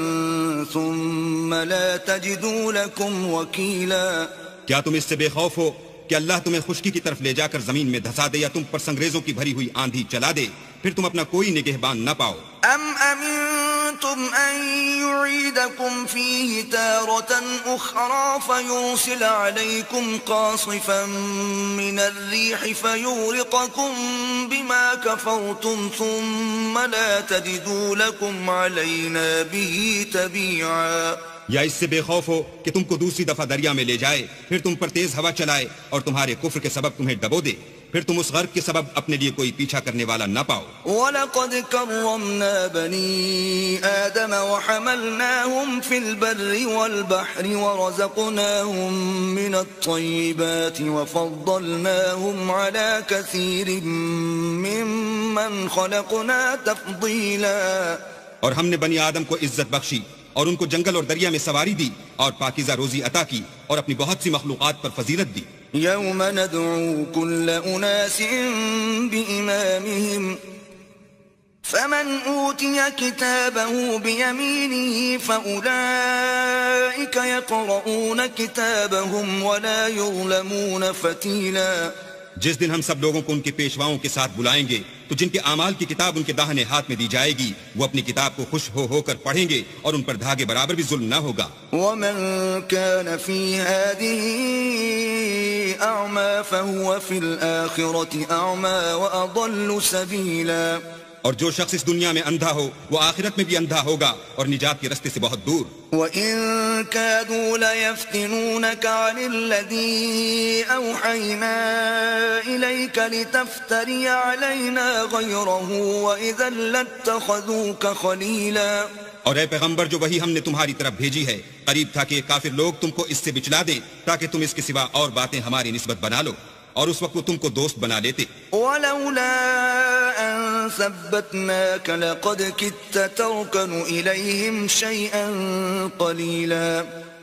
ثُمَّ لَا تَجِدُوا لَكُمْ وَكِيلًا. کیا تم اس سے بے خوف ہو کہ اللہ تمہیں خشکی کی طرف لے جا کر زمین میں دھسا دے یا تم پر سنگریزوں کی بھری ہوئی آندھی چلا دے پھر تم اپنا کوئی نگہبان نہ پاؤ. أَمْ أَمِنْتُمْ أَنْ يُعِيدَكُمْ فِيهِ تَارَةً أُخْرَى فَيُرْسِلَ عَلَيْكُمْ قَاصِفًا مِنَ الرِّيحِ فَيُغْرِقَكُمْ بِمَا كَفَرْتُمْ ثُمَّ لَا تَجِدُوا لَكُمْ عَلَيْنَا بِهِ تَبِيعًا. یا اس سے بے خوف ہو کہ تم کو دوسری دفعہ دریا میں لے جائے پھر تم پر تیز ہوا چلائے اور تمہارے کفر کے سبب تمہیں ڈبو دے پھر تم اس غرق کے سبب اپنے لیے کوئی پیچھا کرنے والا نہ پاؤ. وَلَقَدْ كَرَّمْنَا بَنِي آدَمَ وَحَمَلْنَاهُمْ فِي الْبَرِّ وَالْبَحْرِ وَرَزَقْنَاهُمْ مِنَ الطَّيِّبَاتِ وَفَضَّلْنَاهُمْ عَلَى كَثِيرٍ مِّمَّنْ خَلَقْنَا تَفْضِيلًا. اور ہم نے بنی آدم کو عزت بخشی اور ان کو جنگل اور دریا میں سواری دی اور پاکیزہ روزی عطا کی اور اپنی بہت سی مخلوقات پر فضیلت دی. یوم ندعو كل اناس بإمامهم فمن اوتي كتابه بيمينه فأولئك يقرؤون كتابهم ولا يظلمون فتيلا. جس دن ہم سب لوگوں کو ان کے پیشواؤں کے ساتھ بلائیں گے تو جن کے اعمال کی کتاب ان کے داہنے ہاتھ میں دی جائے گی وہ اپنی کتاب کو خوش ہو کر پڑھیں گے اور ان پر دھاگے برابر بھی ظلم نہ ہوگا. ومن كان في هذه أعمى فهو في الآخرة أعمى وأضل سبيلا. اور جو شخص اس دنیا میں اندھا ہو وہ آخرت میں بھی اندھا ہوگا اور نجات کے رستے سے بہت دور. وَإِن كَادُوا لَيَفْتِنُونَكَ عَنِ الَّذِي أَوْحَيْنَا إِلَيْكَ لِتَفْتَرِيَ عَلَيْنَا غَيْرَهُ وَإِذًا لَاتَّخَذُوكَ خَلِيلًا. اور اے پیغمبر جو وہی ہم نے تمہاری طرف بھیجی ہے قریب تھا کہ یہ کافر لوگ تم کو اس سے بچلا دیں تاکہ تم اس کے سوا اور باتیں ہماری نسبت بنا لو، اور اس وقت وہ تم کو دوست بنا لیتے. وَلَوْلَا أَن ثَبَّتْنَاكَ لَقَدْ كِدتَّ تَرْكَنُ إِلَيْهِمْ شَيْئًا قَلِيلًا.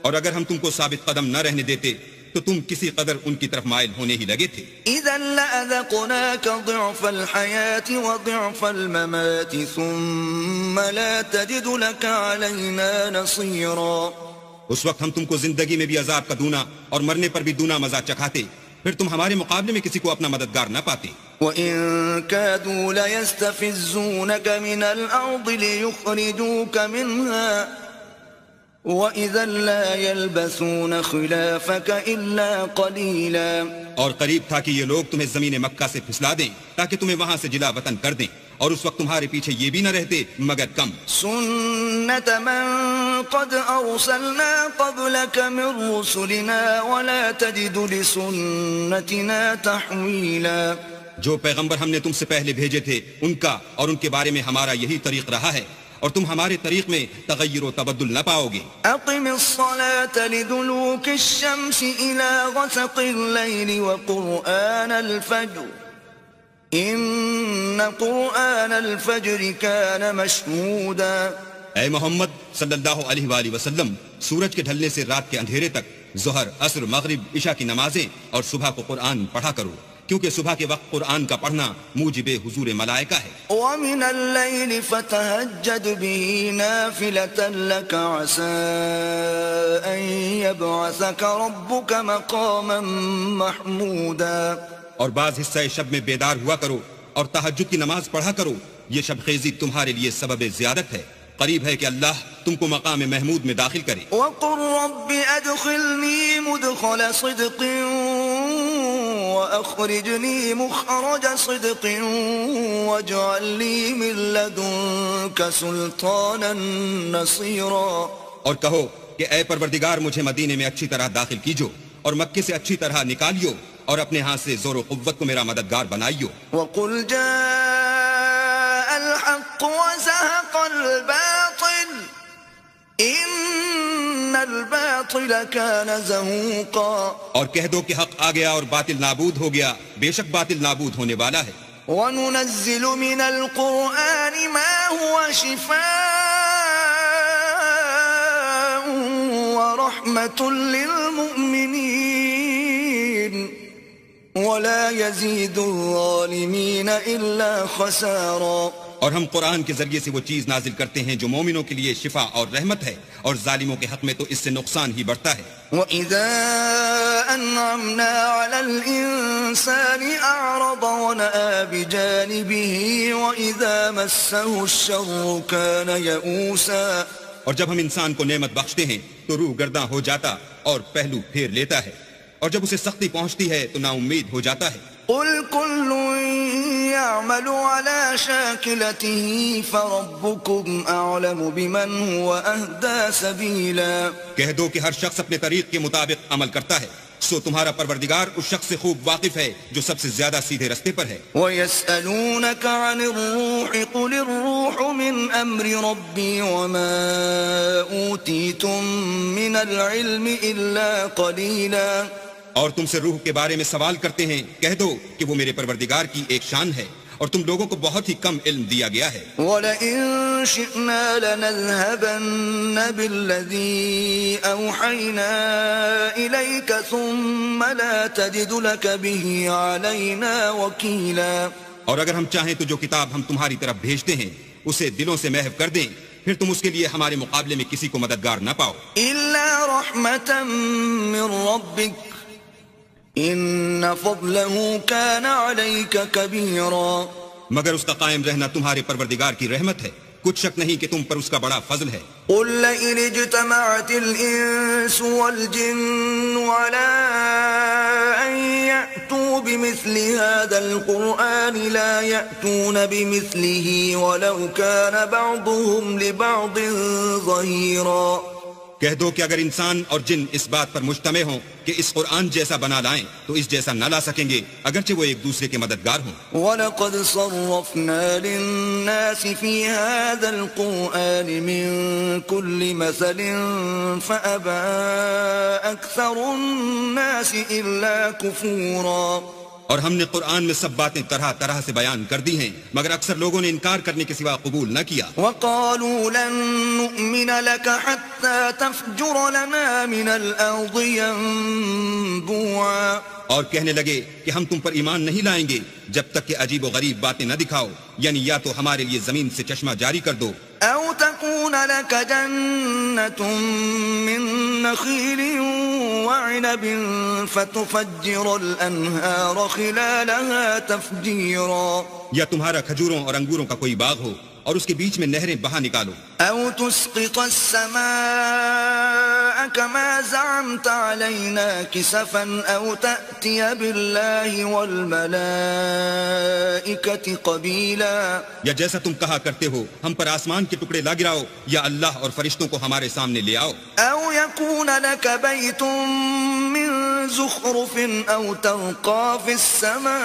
اور اگر ہم تم کو ثابت قدم نہ رہنے دیتے تو تم کسی قدر ان کی طرف مائل ہونے ہی لگے تھے. إِذًا لَأَذَقْنَاكَ ضِعْفَ الْحَيَاةِ وَضِعْفَ الْمَمَاتِ ثُمَّ لَا تَجِدُ لَكَ عَلَيْنَا نَصِيرًا. اس وقت ہم تم کو زندگی میں بھی عذاب کا دونا اور مرنے پر بھی دونا مزہ چکھاتے، پھر تم ہمارے مقابلے میں کسی کو اپنا مددگار نہ پاتے. وَإِن كَادُوا لَيَسْتَفِزُّونَكَ مِنَ الْأَرْضِ لِيُخْرِجُوكَ مِنْهَا وَإِذًا لَا يَلْبَثُونَ خِلَافَكَ إِلَّا قَلِيلًا. اور قریب تھا کہ یہ لوگ تمہیں زمین مکہ سے پھسلا دیں تاکہ تمہیں وہاں سے جلا وطن کر دیں، اور اس وقت تمہارے پیچھے یہ بھی نہ رہتے مگر کم. سُنَّةَ مَن قَدْ أَرْسَلْنَا قَبْلَكَ مِن رُّسُلِنَا وَلَا تَجِدُ لِسُنَّتِنَا تَحْوِيلًا. جو پیغمبر ہم نے تم سے پہلے بھیجے تھے ان کا اور ان کے بارے میں ہمارا یہی طریق رہا ہے، اور تم ہمارے طریق میں تغیر و تبدل نہ پاؤ گے. أقم الصلاة لدلوك الشمس إلى غسق الليل وقرآن الفجر إن قرآن الفجر كان مشهودا. اے محمد صلی اللہ علیہ وآلہ وسلم، سورج کے ڈھلنے سے رات کے اندھیرے تک ظہر، عصر، مغرب، عشاء کی نمازیں اور صبح کو قرآن پڑھا کرو، کیونکہ صبح کے وقت قرآن کا پڑھنا موجب حضور ملائکہ ہے. ومن الليل فتهجد به نافلة لك عسى أن يبعثك ربك مقاما محمودا. اور بعض حصہ شب میں بیدار ہوا کرو اور تہجد کی نماز پڑھا کرو، یہ شب خیزی تمہارے لیے سبب زیادت ہے، قریب ہے کہ اللہ تم کو مقام محمود میں داخل کرے. وقل رب أدخلني مدخل صدق وأخرجني مخرج صدق واجعل لي من لدنك سلطانا نصيرا. اور کہو کہ اے پروردگار مجھے مدینے میں اچھی طرح داخل کیجو اور مکے سے اچھی طرح نکالیو اور اپنے ہاتھ سے زور و قوت کو میرا مددگار بنائیو. وقل جاء الحق وزهق الباطل إن الباطل كان زهوقا. اور کہہ دو کہ حق آ گیا اور باطل نابود ہو گیا، بے شک باطل نابود ہونے والا ہے. وَنُنَزِّلُ مِنَ الْقُرْآنِ مَا هُوَ شِفَاءٌ وَرَحْمَةٌ لِّلْمُؤْمِنِينَ وَلَا يَزِيدُ الظَّالِمِينَ إِلَّا خَسَارًا. اور ہم قرآن کے ذریعے سے وہ چیز نازل کرتے ہیں جو مومنوں کے لیے شفا اور رحمت ہے، اور ظالموں کے حق میں تو اس سے نقصان ہی بڑھتا ہے. وَإِذَا أَنْعَمْنَا عَلَى الْإِنسَانِ أَعْرَضَ وَنَأَىٰ بِجَانِبِهِ وَإِذَا مَسَّهُ الشَّرُّ كَانَ يَئُوسًا. اور جب ہم انسان کو نعمت بخشتے ہیں تو روح گرداں ہو جاتا اور پہلو پھیر لیتا ہے، اور جب اسے سختی پہنچتی ہے تو نا امید ہو جاتا ہے. قُلْ كُلٌّ يَعْمَلُ عَلَى شَاكِلَتِهِ فَرَبُّكُمْ أَعْلَمُ بِمَنْ هُوَ أَهْدَىٰ سَبِيلًا. کہہ دو کہ ہر شخص اپنے طریق کے مطابق عمل کرتا ہے، سو تمہارا پروردگار اس شخص سے خوب واقف ہے جو سب سے زیادہ سیدھے رستے پر ہے. وَيَسْأَلُونَكَ عَنِ الرُّوحِ قُلِ الرُّوحُ مِنْ أَمْرِ رَبِّي وَمَا أُوتِيتُم مِّنَ الْعِلْمِ إِلَّا قَلِيلًا. اور تم سے روح کے بارے میں سوال کرتے ہیں، کہہ دو کہ وہ میرے پروردگار کی ایک شان ہے اور تم لوگوں کو بہت ہی کم علم دیا گیا ہے. وَلَئِن شِئْنَا لَنَذْهَبَنَّ بِالَّذِي أَوْحَيْنَا إِلَيْكَ ثُمَّ لَا تَجِدُ لَكَ بِهِ عَلَيْنَا وَكِيلًا. اور اگر ہم چاہیں تو جو کتاب ہم تمہاری طرف بھیجتے ہیں اسے دلوں سے محو کر دیں، پھر تم اس کے لیے ہمارے مقابلے میں کسی کو مددگار نہ پاؤ. إِلَّا رَحْمَةً مِّن رَّبِّكَ إِنَّ فَضْلَهُ كَانَ عَلَيْكَ كَبِيرًا. مگر اس کا قائم رہنا تمہارے پروردگار کی رحمت ہے، کچھ شک نہیں کہ تم پر اس کا بڑا فضل ہے. قُل لَّئِنِ اجْتَمَعَتِ الْإِنسُ وَالْجِنُّ عَلَىٰ أَن يَأْتُوا بمثل هذا القرآن لا يأتون بمثله ولو كان بعضهم لبعض ظهيرا. کہہ دو کہ اگر انسان اور جن اس بات پر مجتمع ہوں کہ اس قرآن جیسا بنا لائیں تو اس جیسا نہ لا سکیں گے اگرچہ وہ ایک دوسرے کے مددگار ہوں. وَلَقَدْ صَرَّفْنَا لِلنَّاسِ فِي هَذَا الْقُرْآنِ مِنْ كُلِّ مَثَلٍ فَأَبَى أَكْثَرُ النَّاسِ إِلَّا كُفُورًا. اور ہم نے قرآن میں سب باتیں طرح طرح سے بیان کر دی ہیں مگر اکثر لوگوں نے انکار کرنے کے سوا قبول نہ کیا. وَقَالُوا لَن نُؤْمِنَ لَكَ حَتَّى تَفْجُرَ لَنَا مِنَ الْأَرْضِ يَنبُوعًا. اور کہنے لگے کہ ہم تم پر ایمان نہیں لائیں گے جب تک کہ عجیب و غریب باتیں نہ دکھاؤ، یعنی یا تو ہمارے لیے زمین سے چشمہ جاری کر دو أو تكون لك جنة من نخيل وعنب فتفجر الأنهار خلالها تفجيرا. یا تمہارا کھجوروں اور انگوروں کا کوئی باغ ہو اور اس کے بیچ میں نہریں بہا نکالو. أو تسقط السماء كما زعمت علينا كسفا أو تأتي بالله والملائكة قبيلا. یا جیسا تم کہا کرتے ہو ہم پر آسمان کے ٹکڑے لا گراؤ یا اللہ اور فرشتوں کو ہمارے سامنے لے آؤ. أو يكون لك بيت من زخرف أو ترقى في السماء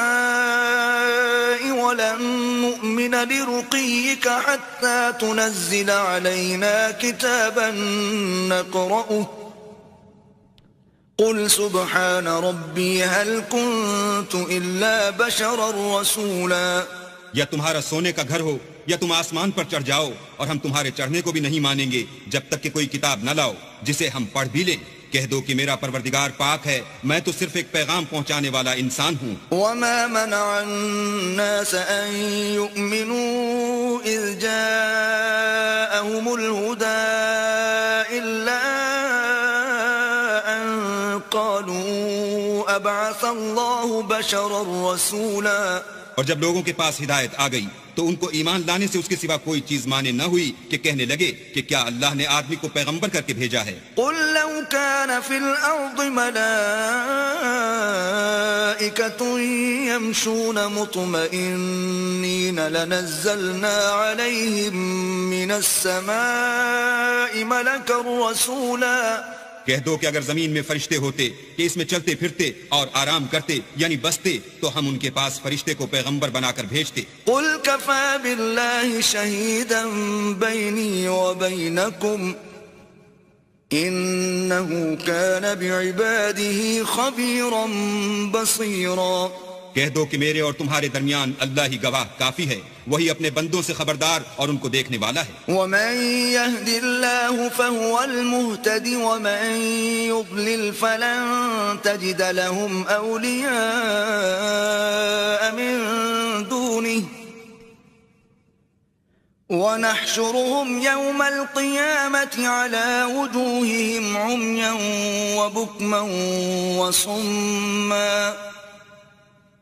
ولن نؤمن لرقيك حتى تنزل علينا كتابا نقرأه قل سبحان ربي هل كنت إلا بشرا رسولا. یا تمہارا سونے کا گھر ہو یا تم آسمان پر چڑھ جاؤ اور ہم تمہارے چڑھنے کو بھی نہیں مانیں گے جب تک کہ کوئی کتاب نہ لاؤ جسے ہم پڑھ بھی لیں. کہہ دو کہ میرا پروردگار پاک ہے، میں تو صرف ایک پیغام پہنچانے والا انسان ہوں. وما منع الناس أن يؤمنوا إذ جاءهم الهدى إلا أن قالوا أبعث الله بشرا رسولا. اور جب لوگوں کے پاس ہدایت آ گئی تو ان کو ایمان لانے سے اس کے سوا کوئی چیز مانے نہ ہوئی کہ کہنے لگے کہ کیا اللہ نے آدمی کو پیغمبر کر کے بھیجا ہے. قل لو كان في الأرض ملائكة يمشون مطمئنين لنزلنا عليهم من السماء ملكا رسولا. کہہ دو کہ اگر زمین میں فرشتے ہوتے کہ اس میں چلتے پھرتے اور آرام کرتے یعنی بستے تو ہم ان کے پاس فرشتے کو پیغمبر بنا کر بھیجتے. قل كفى بالله شهيدا بيني وبينكم إنه كان بعباده خبيرا بصيرا. کہہ دو کہ میرے اور تمہارے درمیان اللہ ہی گواہ کافی ہے، وہی اپنے بندوں سے خبردار اور ان کو دیکھنے والا ہے. ومن يهد الله فهو المهتد ومن يضلل فلن تجد لهم أولياء من دونه ونحشرهم يوم القيامة على وجوههم عميا وبكما وصما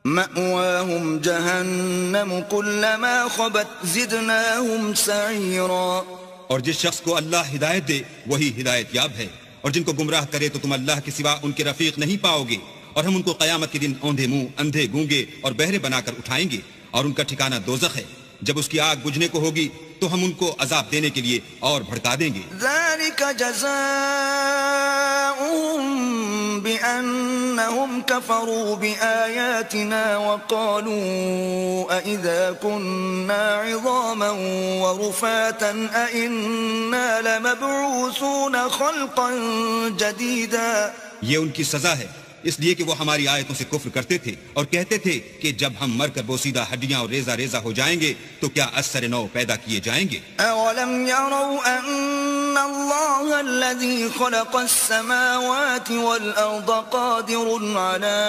مأواهم جهنم كلما خبت زدناهم سعيرا. اور جس شخص کو اللہ ہدایت دے وہی ہدایت یاب ہے، اور جن کو گمراہ کرے تو تم اللہ کے سوا ان کے رفیق نہیں پاؤ گے. اور ہم ان کو قیامت کے دن اوندھے منہ، اندھے گونگے اور بہرے بنا کر اٹھائیں گے، اور ان کا ٹھکانہ دوزخ ہے. جب اس کی آگ بجھنے کو ہوگی تو ہم ان کو عذاب دینے کے لیے اور بھڑکا دیں گے. ذلك جزاؤهم بأنهم كفروا بآياتنا وقالوا أئذا كنا عظاما ورفاتا أئنا لمبعوثون خلقا جديدا. یہ ان کی سزا ہے اس لیے کہ وہ ہماری آیتوں سے کفر کرتے تھے اور کہتے تھے کہ جب ہم مر کر بوسیدہ ہڈیاں اور ریزہ ریزہ ہو جائیں گے تو کیا از سر نو پیدا کیے جائیں گے. أولم يروا أن الله الذي خلق السماوات والأرض قادر على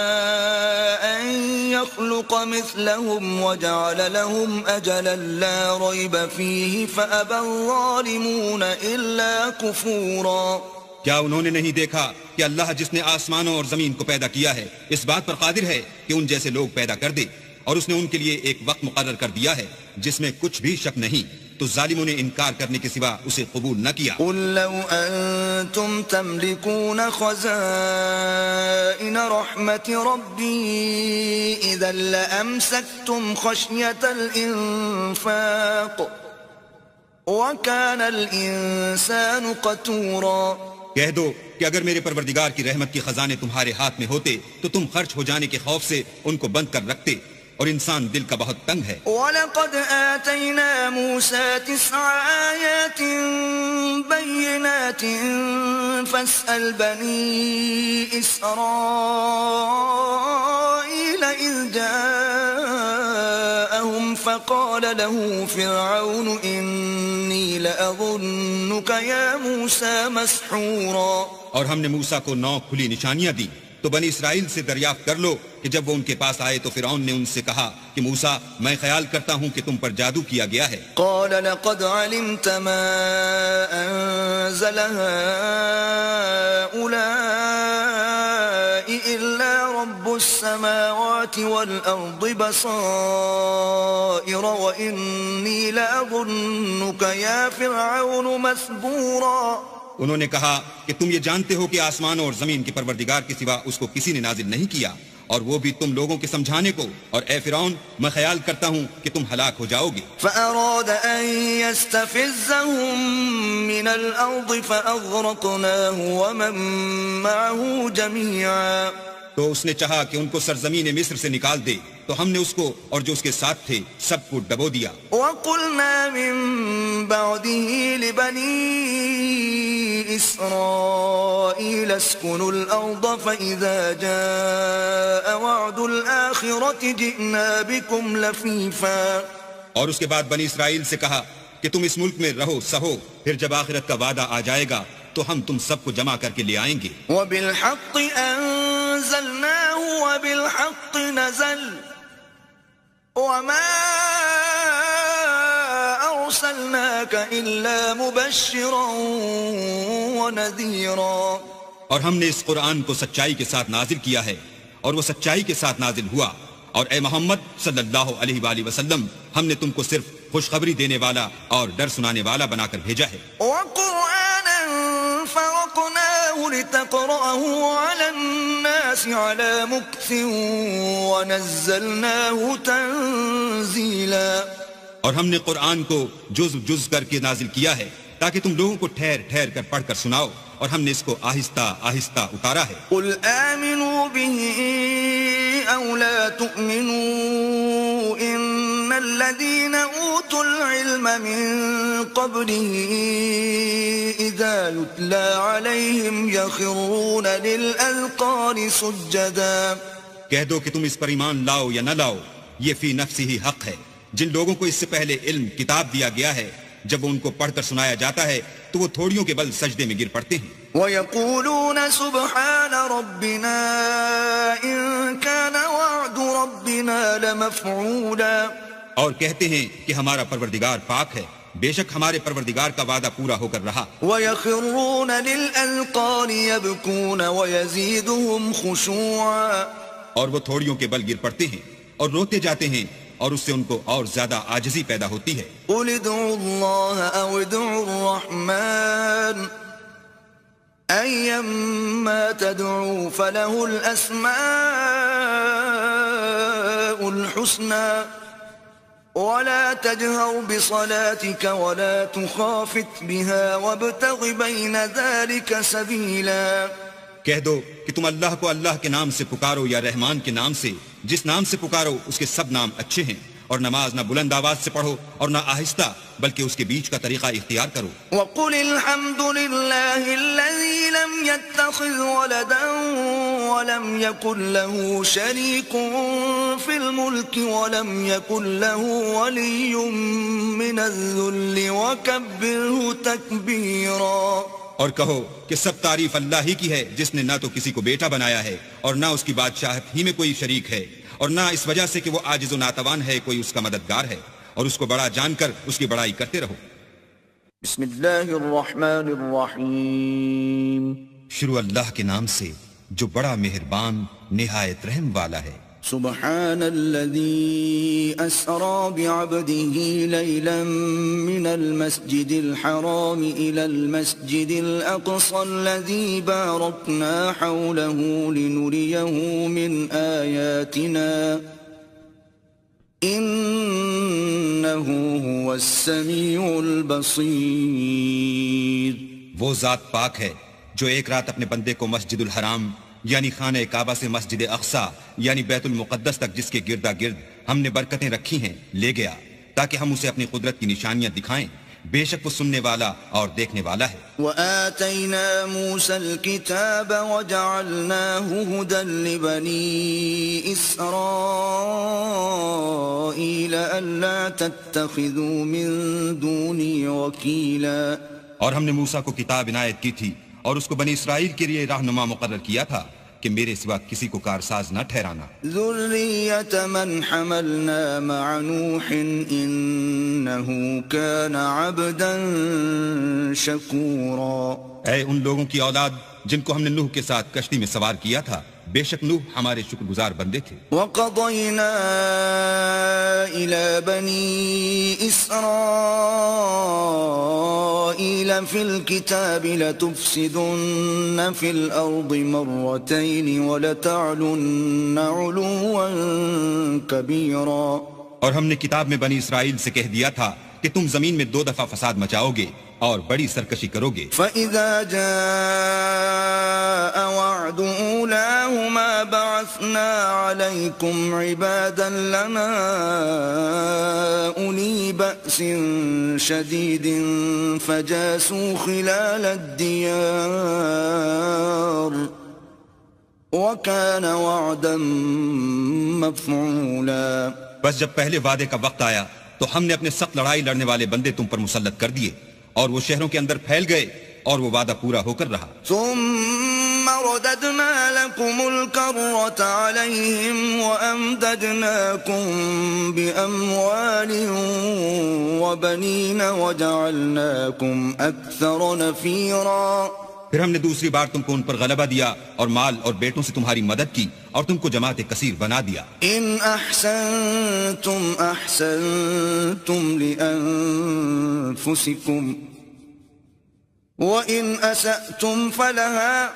أن يخلق مثلهم وجعل لهم أجلا لا ريب فيه فأبى الظالمون إلا كفورا. کیا انہوں نے نہیں دیکھا کہ اللہ جس نے آسمانوں اور زمین کو پیدا کیا ہے اس بات پر قادر ہے کہ ان جیسے لوگ پیدا کر دے، اور اس نے ان کے لیے ایک وقت مقرر کر دیا ہے جس میں کچھ بھی شک نہیں، تو ظالموں نے انکار کرنے کے سوا اسے قبول نہ کیا۔ قل لو أنتم تملكون خزائن رحمة ربي إذا لأمسكتم خشية الإنفاق وَكَانَ الْإِنسَانُ قَتُورًا۔ کہہ دو کہ اگر میرے پروردگار کی رحمت کے خزانے تمہارے ہاتھ میں ہوتے تو تم خرچ ہو جانے کے خوف سے ان کو بند کر رکھتے، اور انسان دل کا بہت تنگ ہے۔ وَلَقَدْ آتَيْنَا مُوسَى 9 آيَاتٍ بَيِّنَاتٍ فَاسْأَلْ بَنِي إِسْرَائِيلَ إِذْ جَاءَهُمْ فَقَالَ لَهُ فِرْعَوْنُ إِنِّي لَأَظُنُّكَ يَا مُوسَى مَسْحُورًا۔ اور ہم نے موسیٰ کو 9 کھلی نشانیاں دی، تو بنی اسرائیل سے دریافت کر لو کہ جب وہ ان کے پاس آئے تو فرعون نے ان سے کہا کہ موسیٰ میں خیال کرتا ہوں کہ تم پر جادو کیا گیا ہے۔ قال لقد علمت ما أنزل هؤلاء إلا رب السماوات والأرض بصائر وإني لأظنك يا فرعون مثبورا۔ انہوں نے کہا کہ تم یہ جانتے ہو کہ آسمانوں اور زمین کے پروردگار کے سوا اس کو کسی نے نازل نہیں کیا، اور وہ بھی تم لوگوں کے سمجھانے کو، اور اے فرعون میں خیال کرتا ہوں کہ تم ہلاک ہو جاؤ گے۔ فأراد أن يستفزهم من الأرض فأغرقناه ومن معه جميعا۔ تو اس نے چاہا کہ ان کو سرزمین مصر سے نکال دے، تو ہم نے اس کو اور جو اس کے ساتھ تھے سب کو ڈبو دیا۔ وَقُلْنَا مِن بَعْدِهِ لِبَنِي إِسْرَائِيلَ اسْكُنُوا الْأَرْضَ فَإِذَا جَاءَ وَعْدُ الْآخِرَةِ جِئْنَا بِكُمْ لَفِيفًا۔ اور اس کے بعد بنی اسرائیل سے کہا کہ تم اس ملک میں رہو سہو، پھر جب آخرت کا وعدہ آ جائے گا تو ہم تم سب کو جمع کر کے لے آئیں گے۔ وَبِالْحَقِّ أَنزَلْنَاهُ وَبِالْحَقِّ نَزَلَ وَمَا أَرْسَلْنَاكَ إِلَّا مُبَشِّرًا وَنَذِيرًا۔ اور ہم نے اس قرآن کو سچائی کے ساتھ نازل کیا ہے، اور وہ سچائی کے ساتھ نازل ہوا، اور اے محمد صلی اللہ علیہ وآلہ وسلم ہم نے تم کو صرف خوشخبری دینے والا اور ڈر سنانے والا بنا کر بھیجا ہے۔ وَقُرْآنًا فَرَقْنَاهُ لِتَقْرَأَهُ عَلَى النَّاسِ عَلَى مُكْثٍ وَنَزَّلْنَاهُ تَنزِيلًا۔ اور ہم نے قرآن کو جز جز کر کے نازل کیا ہے تاکہ تم لوگوں کو ٹھہر ٹھہر کر پڑھ کر سناؤ، اور ہم نے اس کو آہستہ آہستہ اتارا ہے۔ قُلْ آمِنُوا بِهِ أَوْ لَا تُؤْمِنُوا إِنَّ الَّذِينَ أُوتُوا الْعِلْمَ مِن قَبْلِهِ إِذَا يُتْلَى عَلَيْهِمْ يَخِرُّونَ لِلْأَذْقَانِ سُجَّدًا۔ کہہ دو کہ تم اس پر ایمان لاؤ یا نہ لاؤ، یہ فی نفسی ہی حق ہے۔ جن لوگوں کو اس سے پہلے علم کتاب دیا گیا ہے، جب وہ ان کو پڑھ کر سنایا جاتا ہے تو وہ تھوڑیوں کے بل سجدے میں گر پڑتے ہیں۔ وَيَقُولُونَ سُبْحَانَ رَبِّنَا إِن كَانَ وَعْدُ رَبِّنَا لَمَفْعُولًا۔ اور کہتے ہیں کہ ہمارا پروردگار پاک ہے، بے شک ہمارے پروردگار کا وعدہ پورا ہو کر رہا۔ وَيَخِرُّونَ لِلْأَذْقَانِ يَبْكُونَ وَيَزِيدُهُمْ خُشُوعًا۔ اور وہ تھوڑیوں کے بل گر پڑتے ہیں اور روتے جاتے ہیں، اور اس سے ان کو اور زیادہ عاجزی پیدا ہوتی ہے۔ قُلِ ادْعُوا اللَّهَ أَوِ ادْعُوا الرَّحْمَٰنَ أَيَّمَّا تَدْعُوا فَلَهُ الْأَسْمَاءُ الْحُسْنَىٰ وَلَا تَجْهَرْ بِصَلَاتِكَ وَلَا تُخَافِتْ بِهَا وَابْتَغِ بَيْنَ ذَلِكَ سَبِيلًا۔ کہہ دو کہ تم اللہ کو اللہ کے نام سے پکارو یا رحمان کے نام سے، جس نام سے پکارو اس کے سب نام اچھے ہیں، اور نماز نہ بلند آواز سے پڑھو اور نہ آہستہ، بلکہ اس کے بیچ کا طریقہ اختیار کرو۔ وَقُلِ الْحَمْدُ لِلَّهِ الَّذِي لَمْ يَتَّخِذْ وَلَدًا وَلَمْ يَكُنْ لَهُ شَرِيكٌ فِي الْمُلْكِ وَلَمْ يَكُنْ لَهُ وَلِيٌّ مِّنَ الذُّلِّ وَكَبِّرْهُ تَكْبِيرًا۔ اور کہو کہ سب تعریف اللہ ہی کی ہے، جس نے نہ تو کسی کو بیٹا بنایا ہے اور نہ اس کی بادشاہت ہی میں کوئی شریک ہے، اور نہ اس وجہ سے کہ وہ عاجز و ناتوان ہے کوئی اس کا مددگار ہے، اور اس کو بڑا جان کر اس کی بڑائی کرتے رہو۔ بسم اللہ الرحمن الرحیم۔ شروع اللہ کے نام سے جو بڑا مہربان نہایت رحم والا ہے۔ سبحان الذي أسرى بعبده ليلا من المسجد الحرام إلى المسجد الأقصى الذي باركنا حوله لنريه من آياتنا إنه هو السميع البصير. وہ ذات پاک ہے جو ایک رات اپنے بندے کو مسجد الحرام یعنی خانہ کعبہ سے مسجد اقصی یعنی بیت المقدس تک جس کے گردا گرد ہم نے برکتیں رکھی ہیں لے گیا تاکہ ہم اسے اپنی قدرت کی نشانیاں دکھائیں. بے شک وہ سننے والا اور دیکھنے والا ہے. وآتينا موسى الكتاب وجعلناه هدى لبني إسرائيل ألا تتخذوا من دوني وكيلا. اور ہم نے موسیٰ کو کتاب عنایت کی تھی اور اس کو بنی اسرائیل کے لیے رہنما مقرر کیا تھا کہ میرے سوا کسی کو کارساز نہ ٹھہرانا. ذریة من حملنا مع نوح انه كان عبدا شکورا. اے ان لوگوں کی اولاد جن کو ہم نے نوح کے ساتھ کشتی میں سوار کیا تھا، بے شک نوح ہمارے شکر گزار بندے تھے. وقضينا إلى بني إسرائيل في الكتاب لتفسدن في الأرض مرتين ولتعلن علوا كبيرا. اور ہم نے کتاب میں بنی اسرائیل سے کہہ دیا تھا کہ تم زمین میں 2 دفعہ فساد مچاؤ گے اور بڑی سرکشی کرو گے. فَإِذَا جَاءَ وَعْدُ أُولَاهُمَا بَعَثْنَا عَلَيْكُمْ عِبَادًا لَنَا أُولِي بَأْسٍ شَدِيدٍ فَجَاسُوا خِلَالَ الدِّيَارِ وَكَانَ وَعْدًا مَفْعُولًا. بس جب پہلے وعدے کا وقت آیا تو ہم نے اپنے سخت لڑائی لڑنے والے بندے تم پر مسلط کر دیے اور وہ شہروں کے اندر پھیل گئے اور وہ وعدہ پورا ہو کر رہا. ثم رددنا لكم الكرة عليهم وأمددناكم بأموال وبنين وجعلناكم أكثر نفيرا. پھر ہم نے دوسری بار تم کو ان پر غلبہ دیا اور مال اور بیٹوں سے تمہاری مدد کی اور تم کو جماعت کثیر بنا دیا. ان احسنتم احسنتم لانفسكم وان اسأتم فلها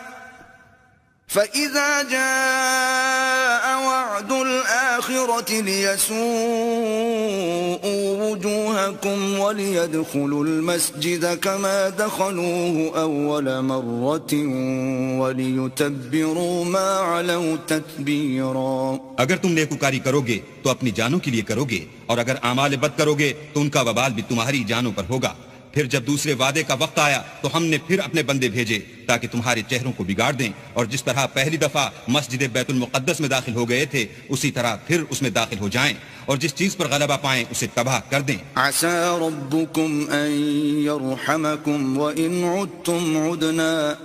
فإذا جاء وعد الآخرة ليسوءوا وجوهكم وليدخلوا المسجد كما دخلوه أول مرة وليتبروا ما علوا تتبيرا. اگر تم نیکوکاری کرو گے تو اپنی جانوں کے لیے کرو گے اور اگر اعمال بد کرو گے تو ان کا وبال بھی تمہاری جانوں پر ہوگا. پھر جب دوسرے وعدے کا وقت آیا تو ہم نے پھر اپنے بندے بھیجے تاکہ تمہارے چہروں کو بگاڑ دیں اور جس طرح پہلی دفعہ مسجد بیت المقدس میں داخل ہو گئے تھے اسی طرح پھر اس میں داخل ہو جائیں اور جس چیز پر غلبہ پائیں اسے تباہ کر دیں. عسى ربكم أن يرحمكم وإن عدتم عدنا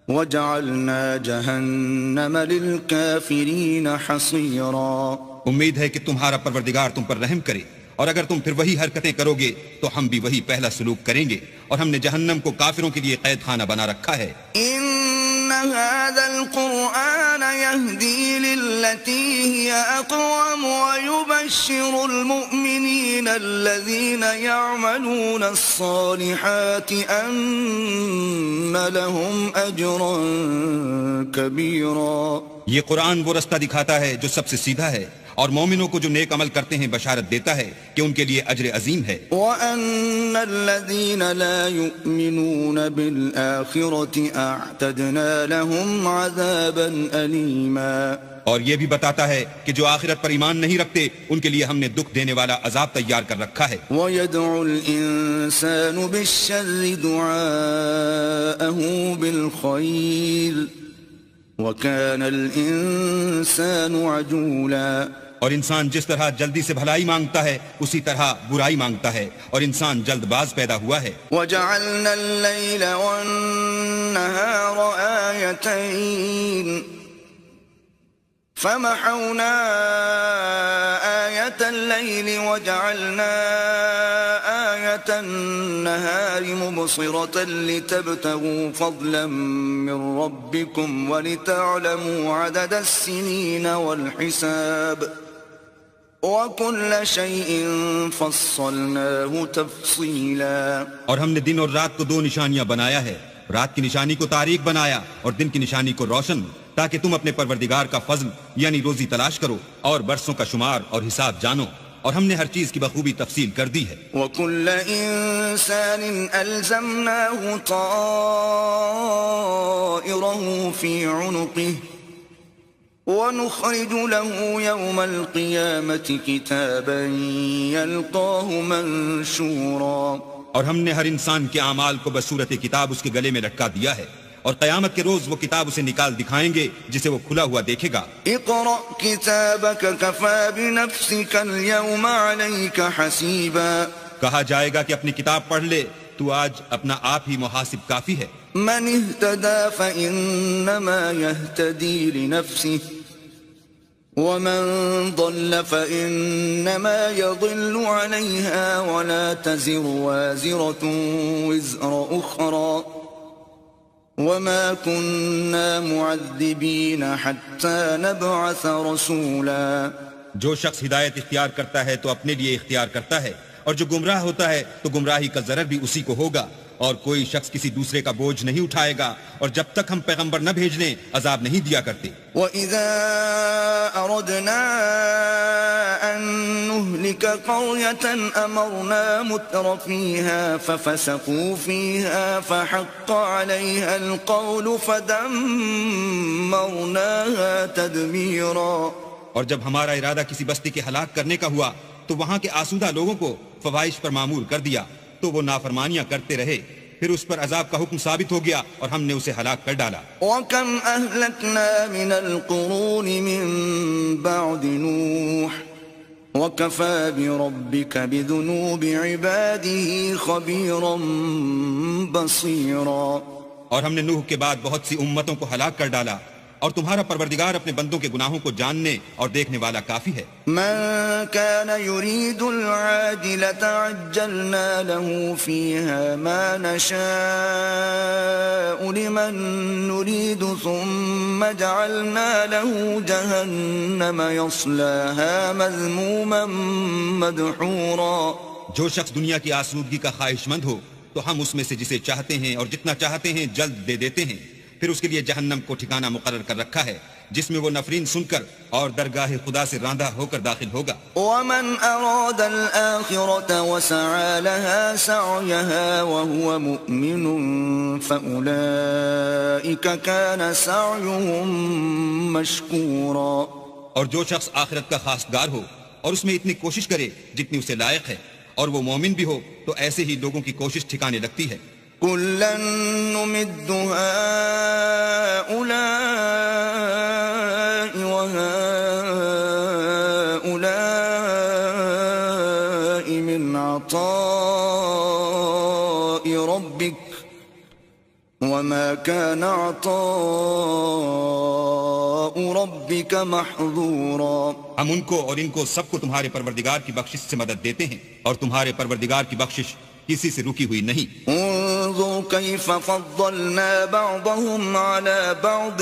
وجعلنا جهنم للكافرين حصيرا. امید ہے کہ تمہارا پروردگار تم پر رحم کرے اور اگر تم پھر وہی حرکتیں کرو گے تو ہم بھی وہی پہلا سلوک کریں گے اور ہم نے جہنم کو کافروں کے لیے قید خانہ بنا رکھا ہے. ان هذا القرآن يهدي للتي هي اقوم ويبشر المؤمنين الذين يعملون الصالحات ان لهم اجرا كبيرا. یہ قرآن وہ رستہ دکھاتا ہے جو سب سے سیدھا ہے اور مومنوں کو جو نیک عمل کرتے ہیں بشارت دیتا ہے کہ ان کے لیے اجر عظیم ہے. وَأَنَّ الَّذِينَ لَا يُؤْمِنُونَ بِالْآخِرَةِ أَعْتَدْنَا لَهُمْ عَذَابًا أَلِيمًا. اور یہ بھی بتاتا ہے کہ جو آخرت پر ایمان نہیں رکھتے ان کے لیے ہم نے دکھ دینے والا عذاب تیار کر رکھا ہے. وَيَدْعُ الْإِنسَانُ بِالشَّرِّ دُعَاءَهُ بِالْخَيْرِ وَكَانَ الْإِنسَانُ عَجُولًا. اور انسان جس طرح جلدی سے بھلائی مانگتا ہے اسی طرح برائی مانگتا ہے اور انسان جلد باز پیدا ہوا ہے. وَجَعَلْنَا اللَّيْلَ وَالنَّهَارَ آيَتَيْنِ فَمَحَوْنَا آيَةَ اللَّيْلِ وَجَعَلْنَا آيَةَ ساعة النهار مبصرة لتبتغوا فضلا من ربكم ولتعلموا عدد السنين والحساب وَكُلَّ شَيْءٍ فَصَّلْنَاهُ تَفْصِيلًا. اور ہم نے دن اور رات کو دو نشانیاں بنایا ہے، رات کی نشانی کو تاریک بنایا اور دن کی نشانی کو روشن، تاکہ تم اپنے پروردگار کا فضل یعنی روزی تلاش کرو اور برسوں کا شمار اور حساب جانو، اور ہم نے ہر چیز کی بخوبی تفصیل کر دی ہے. وَكُلَّ إِنسَانٍ أَلْزَمْنَاهُ طَائِرَهُ فِي عُنُقِهِ وَنُخْرِجُ لَهُ يَوْمَ الْقِيَامَةِ كِتَابًا يَلْقَاهُ مَنشُورًا. اور ہم نے ہر انسان کے اعمال کو بصورت کتاب اس کے گلے میں لٹکا دیا ہے، اور قیامت کے روز وہ کتاب اسے نکال دکھائیں گے جسے وہ کھلا ہوا دیکھے گا. اقرأ كتابك كفى بنفسك اليوم عليك حسيبا. کہا جائے گا کہ اپنی کتاب پڑھ لے، تو آج اپنا آپ ہی محاسب کافی ہے. من اهتدى فإنما يهتدي لنفسه ومن ضل فإنما يضل عليها ولا تزر وازرة وزر أخرى وما كنا معذبين حتى نبعث رسولا. جو شخص ہدایت اختیار کرتا ہے تو اپنے لیے اختیار کرتا ہے، اور جو گمراہ ہوتا ہے تو گمراہی کا ضرر بھی اسی کو ہوگا، اور کوئی شخص کسی دوسرے کا بوجھ نہیں اٹھائے گا، اور جب تک ہم پیغمبر نہ بھیج لیں عذاب نہیں دیا کرتے. وَإِذَا أَرَدْنَا أَن نُهْلِكَ قَرْيَةً أَمَرْنَا مُتْرَ فِيهَا فَفَسَقُوا فِيهَا فَحَقَّ عَلَيْهَا الْقَوْلُ فَدَمَّرْنَاهَا تَدْمِيرًا. اور جب ہمارا ارادہ کسی بستی کے ہلاک کرنے کا ہوا تو وہاں کے آسودہ لوگوں کو فواحش پر معمور کر دیا، تو وہ نافرمانیاں کرتے رہے، پھر اس پر عذاب کا حکم ثابت ہو گیا اور ہم نے اسے ہلاک کر ڈالا. وَكَمْ أَهْلَكْنَا مِنَ الْقُرُونِ مِن بَعْدِ نُوحٍ وَكَفَى بِرَبِّكَ بِذُنُوبِ عِبَادِهِ خَبِيرًا بَصِيرًا. اور ہم نے نوح کے بعد بہت سی امتوں کو ہلاک کر ڈالا، اور تمہارا پروردگار اپنے بندوں کے گناہوں کو جاننے اور دیکھنے والا کافی ہے. من كان يريد العاجلة عجلنا له فيها ما نشاء لمن نريد ثم جعلنا له جهنم يصلاها مذموما مدحورا. جو شخص دنیا کی آسودگی کا خواہش مند ہو تو ہم اس میں سے جسے چاہتے ہیں اور جتنا چاہتے ہیں جلد دے دیتے ہیں، پھر اس کے لیے جہنم کو ٹھکانہ مقرر کر رکھا ہے جس میں وہ نفرین سن کر اور درگاہ خدا سے راندہ ہو کر داخل ہوگا. ومن اراد الآخرة وسعى لها سعيها وهو مؤمن فأولئك كان سعيهم مشكورا. اور جو شخص آخرت کا خواستگار ہو اور اس میں اتنی کوشش کرے جتنی اسے لائق ہے، اور وہ مومن بھی ہو، تو ایسے ہی لوگوں کی کوشش ٹھکانے لگتی ہے. كُلًّا نُمِدُّ هَؤُلَاءِ وَهَؤُلَاءِ مِنْ عَطَاءِ رَبِّكَ وَمَا كَانَ عَطَاءُ رَبِّكَ مَحْظُورًا. ہم ان کو اور ان کو سب کو تمہارے پروردگار کی بخشش سے مدد دیتے ہیں، اور تمہارے پروردگار کی بخشش کسی سے رکی ہوئی نہیں. انظر كيف فضلنا بعضهم على بعض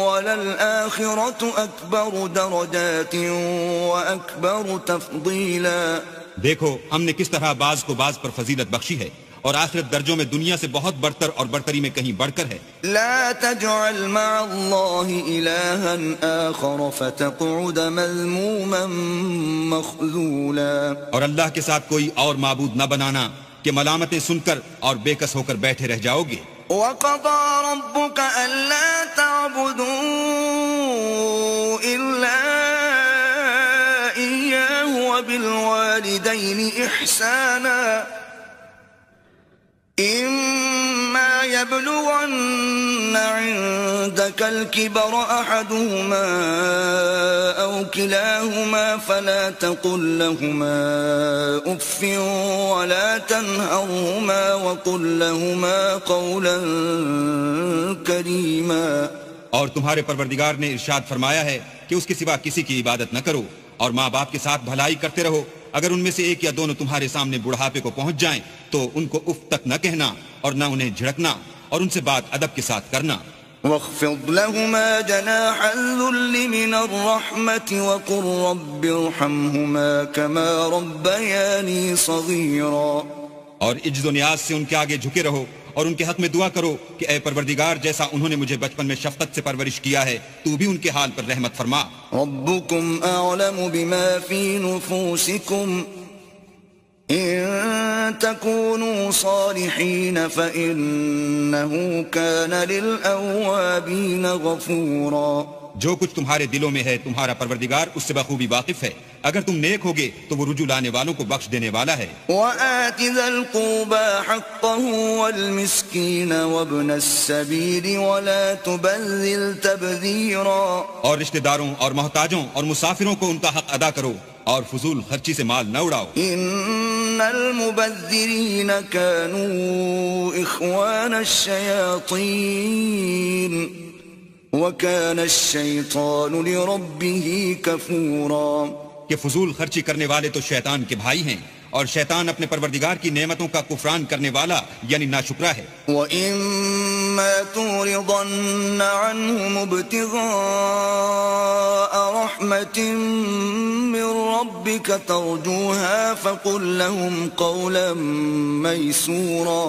وللآخرة أكبر درجات وأكبر تفضيلا. دیکھو ہم نے کس طرح بعض کو بعض پر فضیلت بخشی ہے، اور آخرت درجوں میں دنیا سے بہت برتر اور برتری میں کہیں بڑھ کر ہے. لا تجعل مع الله إلها آخر فتقعد مذموما مخذولا. اور اللہ کے ساتھ کوئی اور معبود نہ بنانا کہ ملامتیں سن کر اور بے کس ہو کر بیٹھے رہ جاؤ گے. وَقَضَى رَبُّكَ أَلَّا تَعْبُدُوا إِلَّا إِيَّاهُ وَبِالْوَالِدَيْنِ إِحْسَانًا إِمَّا يَبْلُغَنَّ عِندَكَ الْكِبَرَ أَحَدُهُمَا أَوْ كِلَاهُمَا فَلَا تَقُل لَّهُمَا أُفٍّ وَلَا تَنْهَرْهُمَا وَقُل لَّهُمَا قَوْلًا كَرِيمًا. اور تمہارے پروردگار نے ارشاد فرمایا ہے کہ اس کے سوا کسی کی عبادت نہ کرو، اور ماں باپ کے ساتھ بھلائی کرتے رہو، اگر ان میں سے ایک یا دونوں تمہارے سامنے بڑھاپے کو پہنچ جائیں تو ان کو اف تک نہ کہنا اور نہ انہیں جھڑکنا اور ان سے بات ادب کے ساتھ کرنا. واخفض لهما جناح الذل من الرحمة وقل رب ارحمهما كما ربياني صغيرا. اور عجز و نیاز سے ان کے آگے جھکے رہو اور ان کے حق میں دعا کرو کہ اے پروردگار جیسا انہوں نے مجھے بچپن میں شفقت سے پرورش کیا ہے تو بھی ان کے حال پر رحمت فرما. ربكم أعلم بما في نفوسكم إن تكونوا صالحين فإنه كان للأوابين غفورا. جو کچھ تمہارے دلوں میں ہے تمہارا پروردگار اس سے بخوبی واقف ہے. اگر تم نیک ہوگے تو وہ رجوع لانے والوں کو بخش دینے والا ہے. وآت ذا القربى حقه والمسكين وابن السبيل ولا تبذل تبذيرا. اور رشتہ داروں اور محتاجوں اور مسافروں کو ان کا حق ادا کرو اور فضول خرچی سے مال نہ اڑاؤ. ان المبذرین كانوا اخوان الشیاطین وكان الشیطان لربه کفورا. کہ فضول خرچی کرنے والے تو شیطان کے بھائی ہیں اور شیطان اپنے پروردگار کی نعمتوں کا کفران کرنے والا یعنی ناشکرا ہے. وَإِمَّا تُعْرِضَنَّ عَنْهُمُ ابْتِغَاءَ رَحْمَةٍ مِّن رَّبِّكَ تَرْجُوهَا فَقُل لَّهُمْ قَوْلًا مَّيْسُورًا.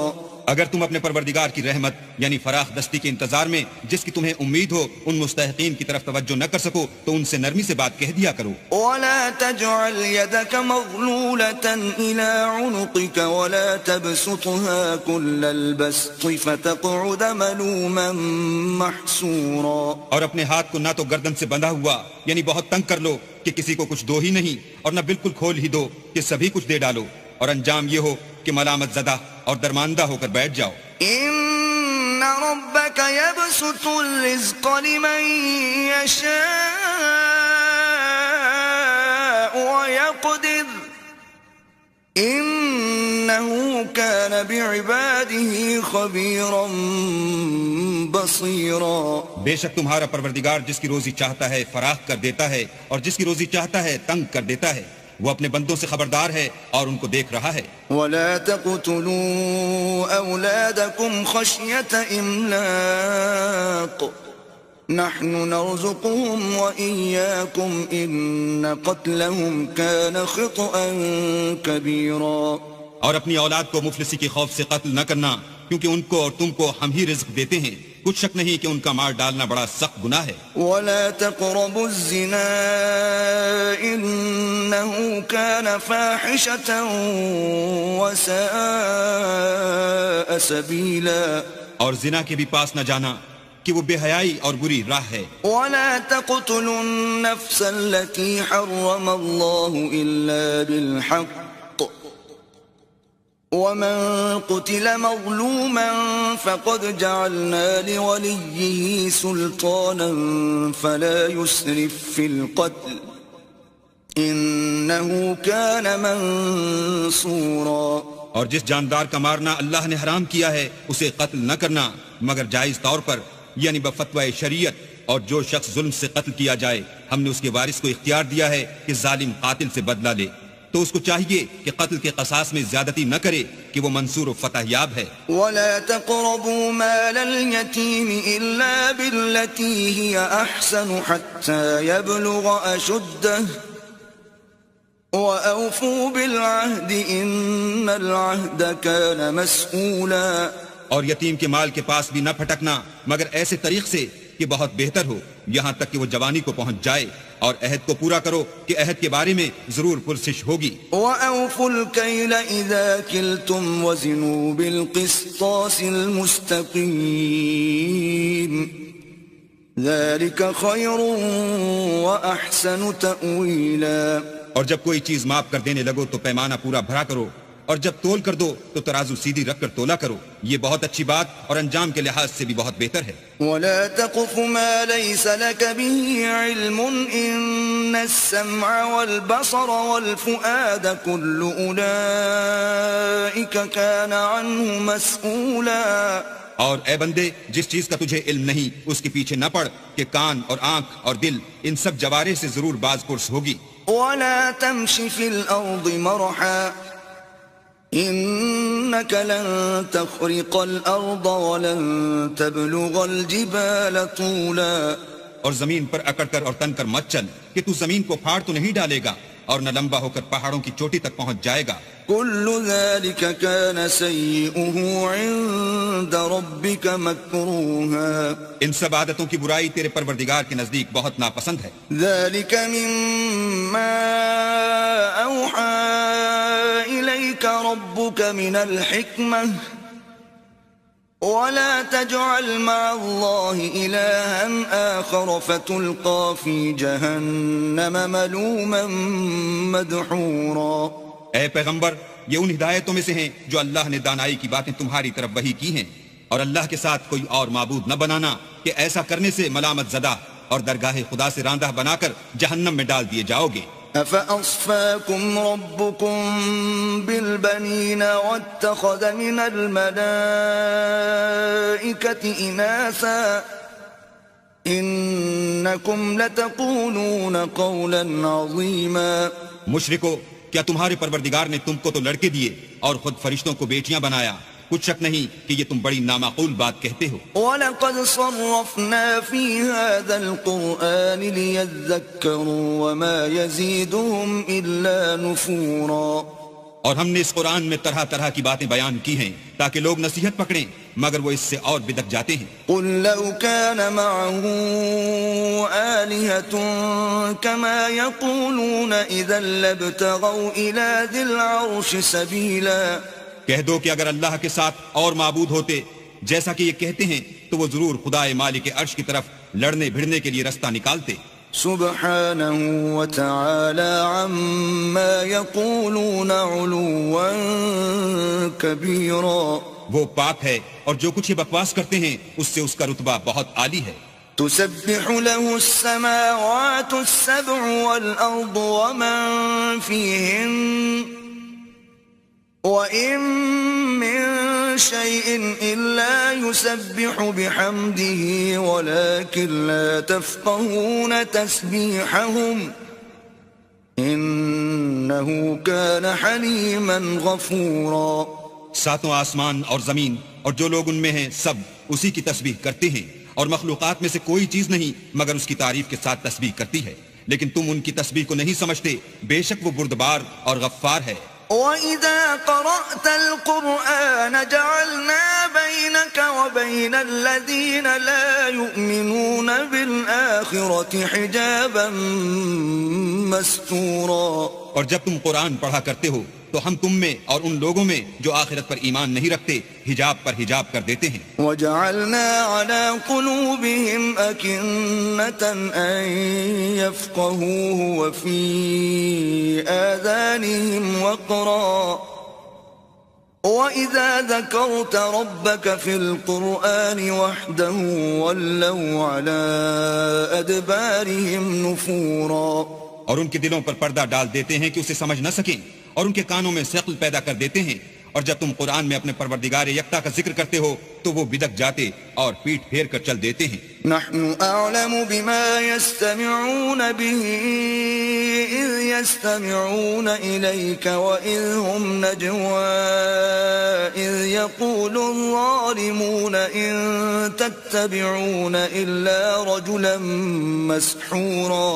اگر تم اپنے پروردگار کی رحمت یعنی فراخ دستی کے انتظار میں جس کی تمہیں امید ہو ان مستحقین کی طرف توجہ نہ کر سکو تو ان سے نرمی سے بات کہہ دیا کرو. وَلَا تَجْعَلْ يَدَكَ مَغْلُولَةً إِلَىٰ عُنُقِكَ وَلَا تَبْسُطْهَا كُلَّ الْبَسْطِ فَتَقْعُدَ مَلُومًا مَّحْسُورًا. اور اپنے ہاتھ کو نہ تو گردن سے بندھا ہوا یعنی بہت تنگ کر لو کہ کسی کو کچھ دو ہی نہیں اور نہ بالکل کھول ہی دو کہ سبھی کچھ دے ڈالو اور انجام یہ ہو کہ ملامت زدہ اور درماندہ ہو کر بیٹھ جاؤ. ان ربك يبسط الرزق لمن يشاء ويقدر انه كان بعباده خبيرا بصيرا. بے شک تمہارا پروردگار جس کی روزی چاہتا ہے فراخ کر دیتا ہے اور جس کی روزی چاہتا ہے تنگ کر دیتا ہے. وہ اپنے بندوں سے خبردار ہے اور ان کو دیکھ رہا ہے. وَلَا تَقْتُلُوا أَوْلَادَكُمْ خَشْيَةَ إِمْلَاقٍ نَحْنُ نَرْزُقُهُمْ وَإِيَّاكُمْ إِنَّ قَتْلَهُمْ كَانَ خِطْئًا كَبِيرًا. اور اپنی اولاد کو مفلسی کے خوف سے قتل نہ کرنا کیونکہ ان کو اور تم کو ہم ہی رزق دیتے ہیں. کچھ شک نہیں کہ ان کا مار ڈالنا بڑا سخت گناہ ہے. وَلَا تَقْرَبُوا الزِّنَا إِنَّهُ كَانَ فَاحِشَةً وَسَاءَ سَبِيلًا. اور زنا کے بھی پاس نہ جانا کہ وہ بے حیائی اور بری راہ ہے. وَلَا تَقْتُلُوا النَّفْسَ الَّتِي حَرَّمَ اللَّهُ إِلَّا بِالْحَقِّ وَمَن قُتِلَ مَظْلُومًا فَقَدْ جَعَلْنَا لِوَلِيِّهِ سُلْطَانًا فَلَا يُسْرِفْ فِي الْقَتْلِ إِنَّهُ كَانَ مَنصُورًا. اور جس جاندار کا مارنا اللہ نے حرام کیا ہے اسے قتل نہ کرنا مگر جائز طور پر یعنی بفتوی شریعت. اور جو شخص ظلم سے قتل کیا جائے ہم نے اس کے وارث کو اختیار دیا ہے کہ ظالم قاتل سے بدلہ لے تو اس کو چاہیے کہ قتل کے قصاص میں زیادتی نہ کرے کہ وہ منصور و فتح یاب ہے. وَلَا تَقْرَبُوا مَالَ الْيَتِيمِ إِلَّا بِالَّتِي هِيَ أَحْسَنُ حَتَّى يَبْلُغَ أَشُدَّهُ وَأَوْفُوا بِالْعَهْدِ إِنَّ الْعَهْدَ كَانَ مَسْئُولًا. اور یتیم کے مال کے پاس بھی نہ پھٹکنا مگر ایسے طریق سے کہ بہت بہتر ہو یہاں تک کہ وہ جوانی کو پہنچ جائے اور عہد کو پورا کرو کہ عہد کے بارے میں ضرور پرسش ہوگی. وَأَوْفُوا الْكَيْلَ إِذَا كِلْتُمْ وَزِنُوا بِالْقِسْطَاسِ الْمُسْتَقِيمِ ذَلِكَ خَيْرٌ وَأَحْسَنُ تَأْوِيلًا. اور جب کوئی چیز ماپ کر دینے لگو تو پیمانہ پورا بھرا کرو اور جب تول کر دو تو ترازو سیدھی رکھ کر تولا کرو. یہ بہت اچھی بات اور انجام کے لحاظ سے بھی بہت بہتر ہے. وَلَا تَقْفُ مَا لَيْسَ لَكَ بِهِ عِلْمٌ إِنَّ السَّمْعَ وَالْبَصَرَ وَالْفُؤَادَ كُلُّ أُولَئِكَ كَانَ عَنْهُ مَسْئُولًا. اور اے بندے جس چیز کا تجھے علم نہیں اس کے پیچھے نہ پڑ کہ کان اور آنکھ اور دل ان سب جوارے سے ضرور باز پرس ہوگی. ولا تمش في الأرض مرحا إنك لن تخرق الأرض ولن تبلغ الجبال طولا. اور زمین پر اکڑ کر اور تن کر مت چل کہ تو زمین کو پھاڑ تو نہیں ڈالے گا اور نہ لمبا ہو کر پہاڑوں کی چوٹی تک پہنچ جائے گا. كل ذلك كان سيئه عند ربك مكروها. ان سب عادتوں کی برائی تیرے پروردگار کے نزدیک بہت ناپسند ہے. ذلك مما أوحى إليك ربك من الحكمة ولا تجعل مع الله إلها آخر فتلقى في جهنم ملوما مدحورا. اے پیغمبر، یہ ان ہدایتوں میں سے ہیں جو اللہ نے دانائی کی باتیں تمہاری طرف وحی کی ہیں، اور اللہ کے ساتھ کوئی اور معبود نہ بنانا کہ ایسا کرنے سے ملامت زدہ اور درگاہ خدا سے راندہ بنا کر جہنم میں ڈال دیے جاؤ گے. أفأصفاكم ربكم بالبنين واتخذ من الملائكة إناثا إنكم لتقولون قولا عظيما. مشرکو، کیا تمہارے پروردگار نے تم کو تو لڑکے دیے اور خود فرشتوں کو بیٹیاں بنایا؟ کچھ شک نہیں کہ یہ تم بڑی نامعقول بات کہتے ہو. وَلَقَدْ صَرَّفْنَا فِي هَذَا الْقُرْآنِ لِيَذَّكَّرُوا وَمَا يَزِيدُهُمْ إِلَّا نُفُورًا. اور ہم نے اس قرآن میں طرح طرح کی باتیں بیان کی ہیں تاکہ لوگ نصیحت پکڑیں، مگر وہ اس سے اور بدک جاتے ہیں. قُلْ لَوْ كَانَ مَعَهُ آلِهَةٌ كَمَا يَقُولُونَ إِذًا لَابْتَغَوْا إِلَى ذِي الْعَرْشِ سَبِيلًا. کہہ دو کہ اگر اللہ کے ساتھ اور معبود ہوتے جیسا کہ یہ کہتے ہیں تو وہ ضرور خدائے مالک عرش کی طرف لڑنے بھڑنے کے لیے رستہ نکالتے. سبحانه وتعالى عما يقولون علوا كبيرا. وہ پاک ہے اور جو کچھ یہ بکواس کرتے ہیں اس سے اس کا رتبہ بہت عالی ہے. تسبح له السماوات السبع والأرض ومن فيهن وَإِن مِّن شَيْءٍ إِلَّا يُسَبِّحُ بِحَمْدِهِ وَلَكِن لَّا تَفْقَهُونَ تَسْبِيحَهُمْ إِنَّهُ كَانَ حَلِيمًا غَفُورًا. ساتوں آسمان اور زمین اور جو لوگ ان میں ہیں سب اسی کی تسبیح کرتے ہیں، اور مخلوقات میں سے کوئی چیز نہیں مگر اس کی تعریف کے ساتھ تسبیح کرتی ہے، لیکن تم ان کی تسبیح کو نہیں سمجھتے. بے شک وہ بردبار اور غفار ہے. وَإِذَا قَرَأْتَ الْقُرْآنَ جَعَلْنَا بَيْنَكَ وَبَيْنَ الَّذِينَ لَا يُؤْمِنُونَ بِالْآخِرَةِ حِجَابًا مَسْتُورًا. اور جب تم قرآن پڑھا کرتے ہو تو ہم تم میں اور ان لوگوں میں جو آخرت پر ایمان نہیں رکھتے حجاب پر حجاب کر دیتے ہیں. وَجَعَلْنَا عَلَى قُلُوبِهِمْ أَكِنَّةً أَن يَفْقَهُوهُ وَفِي آذَانِهِمْ وَقْرًا وَإِذَا ذَكَرْتَ رَبَّكَ فِي الْقُرْآنِ وَحْدَهُ وَلَّوْا عَلَى أَدْبَارِهِمْ نُفُورًا. اور ان کے دلوں پر پردہ ڈال دیتے ہیں کہ اسے سمجھ نہ سکیں، اور ان کے کانوں میں ثقل پیدا کر دیتے ہیں، اور جب تم قرآن میں اپنے پروردگار یکتا کا ذکر کرتے ہو تو وہ بدک جاتے اور پیٹ پھیر کر چل دیتے ہیں. نحن أعلم بما يستمعون به إذ يستمعون إليك وإذ هم نجوى إذ يقول الظالمون إن تتبعون إلا رجلا مسحورا.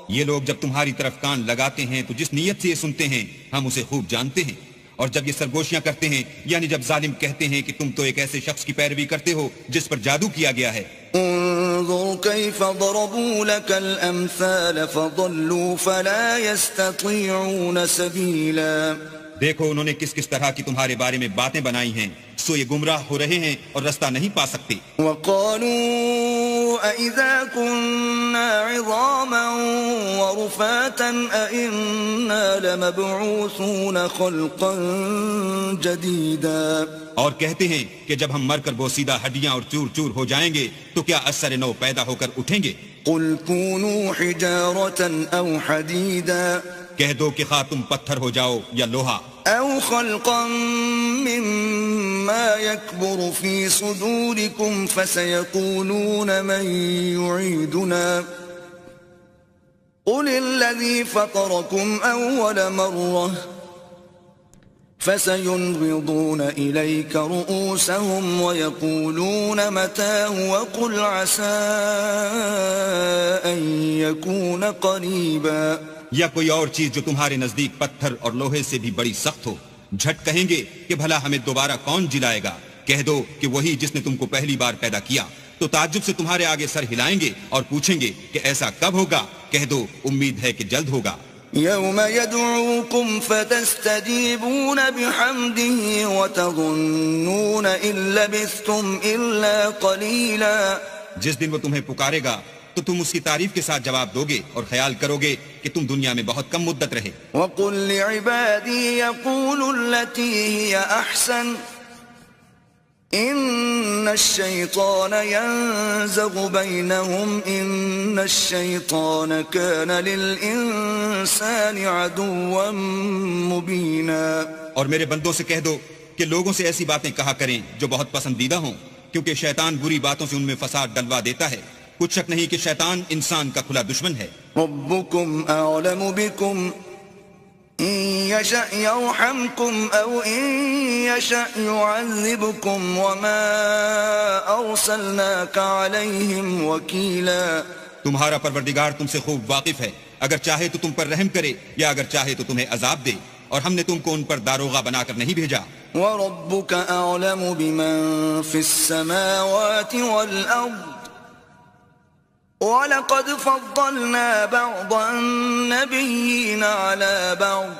یہ لوگ جب تمہاری طرف کان لگاتے ہیں تو جس نیت سے یہ سنتے ہیں ہم اسے خوب جانتے ہیں، اور جب یہ سرگوشیاں کرتے ہیں یعنی جب ظالم کہتے ہیں کہ تم تو ایک ایسے شخص کی پیروی کرتے ہو جس پر جادو کیا گیا ہے. انظر كيف ضربوا لك الأمثال فضلوا فلا يستطيعون سبيلا. دیکھو انہوں نے کس کس طرح کی تمہارے بارے میں باتیں بنائی ہیں، سو یہ گمراہ ہو رہے ہیں اور رستہ نہیں پا سکتے. وقالوا أإذا كنا عظاما ورفاتا أإنا لمبعوثون خلقا جديدا. اور کہتے ہیں کہ جب ہم مر کر بوسیدہ ہڈیاں اور چور چور ہو جائیں گے تو کیا اثر نو پیدا ہو کر اٹھیں گے. قل كونوا حجارة أو حديدا. کہہ دو کہ خواہ تم پتھر ہو جاؤ یا لوہا. أو خلقا مما يكبر في صدوركم فسيقولون من يعيدنا قل الذي فطركم أول مرة فسينغضون إليك رؤوسهم ويقولون متى وقل عسى أن يكون قريبا. یا کوئی اور چیز جو تمہارے نزدیک پتھر اور لوہے سے بھی بڑی سخت ہو. جھٹ کہیں گے کہ بھلا ہمیں دوبارہ کون جلائے گا. کہہ دو کہ وہی جس نے تم کو پہلی بار پیدا کیا. تو تعجب سے تمہارے آگے سر ہلائیں گے اور پوچھیں گے کہ ایسا کب ہوگا. کہہ دو امید ہے کہ جلد ہوگا. يوم يدعوكم فتستجيبون بحمده وتظنون إن لبثتم إلا قليلا. جس دن وہ تمہیں پکارے گا تو تم اس کی تعریف کے ساتھ جواب دو گے اور خیال کرو گے کہ تم دنیا میں بہت کم مدت رہے. وقل لعبادي يقولوا التي هي أحسن إن الشيطان ينزغ بينهم إن الشيطان كان للإنسان عدوا مبينا. اور میرے بندوں سے کہہ دو کہ لوگوں سے ایسی باتیں کہا کریں جو بہت پسندیدہ ہوں، کیونکہ شیطان بری باتوں سے ان میں فساد ڈلوا دیتا ہے. کچھ شک نہیں کہ شیطان انسان کا کھلا دشمن ہے. ربكم أعلم بكم إن يشأ يرحمكم أو إن يشأ يعذبكم وما أرسلناك عليهم وكيلا. تمہارا پروردگار تم سے خوب واقف ہے. اگر چاہے تو تم پر رحم کرے یا اگر چاہے تو تمہیں عذاب دے، اور ہم نے تم کو ان پر داروغہ بنا کر نہیں بھیجا. وَرَبُّكَ أَعْلَمُ بِمَن فِي السَّمَاوَاتِ وَالْأَرْضِ وَلَقَدْ فَضَّلْنَا بَعْضَ النَّبِيِّينَ عَلَى بَعْضٍ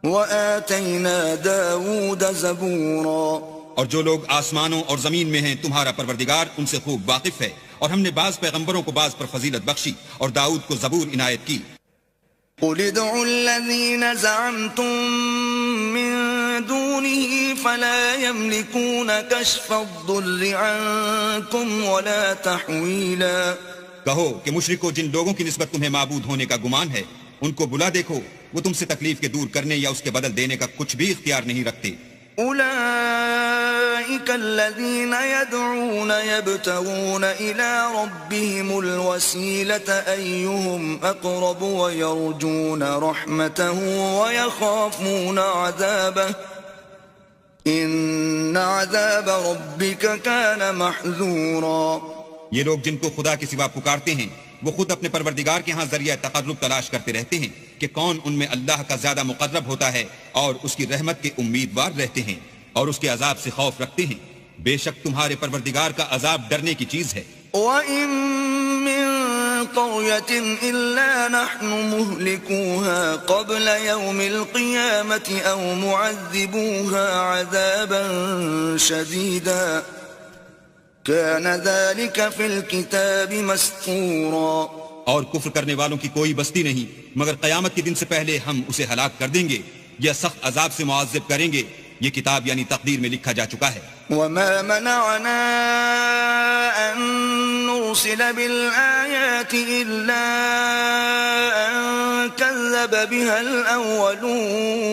وَآتَيْنَا دَاوُودَ زَبُورًا. اور جو لوگ آسمانوں اور زمین میں ہیں تمہارا پروردگار ان سے خوب واقف ہے، اور ہم نے بعض پیغمبروں کو بعض پر فضیلت بخشی اور داؤد کو زبور عنایت کی. قُلِ ادْعُوا الَّذِينَ زَعَمْتُم مِّن دُونِهِ فَلَا يَمْلِكُونَ كَشْفَ الضُّرِّ عَنكُمْ وَلَا تَحْوِيلًا. کہو کہ مشرکو جن لوگوں کی نسبت تمہیں معبود ہونے کا گمان ہے ان کو بلا دیکھو، وہ تم سے تکلیف کے دور کرنے یا اس کے بدل دینے کا کچھ بھی اختیار نہیں رکھتے. أولئك الذين يدعون يبتغون إلى ربهم الوسيلة أيهم أقرب ويرجون رحمته ويخافون عذابه إن عذاب ربك كان محذورا. یہ لوگ جن کو خدا کے سوا پکارتے ہیں وہ خود اپنے پروردگار کے ہاں ذریعہ تقرب تلاش کرتے رہتے ہیں کہ کون ان میں اللہ کا زیادہ مقرب ہوتا ہے اور اس کی رحمت کے امیدوار رہتے ہیں اور اس کے عذاب سے خوف رکھتے ہیں. بے شک تمہارے پروردگار کا عذاب ڈرنے کی چیز ہے. وَإِن مِّن قَرْيَةٍ إِلَّا نَحْنُ مُهْلِكُوهَا قَبْلَ يَوْمِ الْقِيَامَةِ أَوْ مُعَذِّبُوهَا عَذَابًا شَدِيدًا كَانَ ذَلِكَ فِي الْكِتَابِ مَسْطُورًا. اور کفر کرنے والوں کی کوئی بستی نہیں مگر قیامت کے دن سے پہلے ہم اسے ہلاک کر دیں گے یا سخت عذاب سے معذب کریں گے. یہ کتاب یعنی تقدیر میں لکھا جا چکا ہے. وَمَا مَنَعَنَا أَن نُرْسِلَ بِالْآيَاتِ إِلَّا أَن كَذَّبَ بِهَا الْأَوَّلُونَ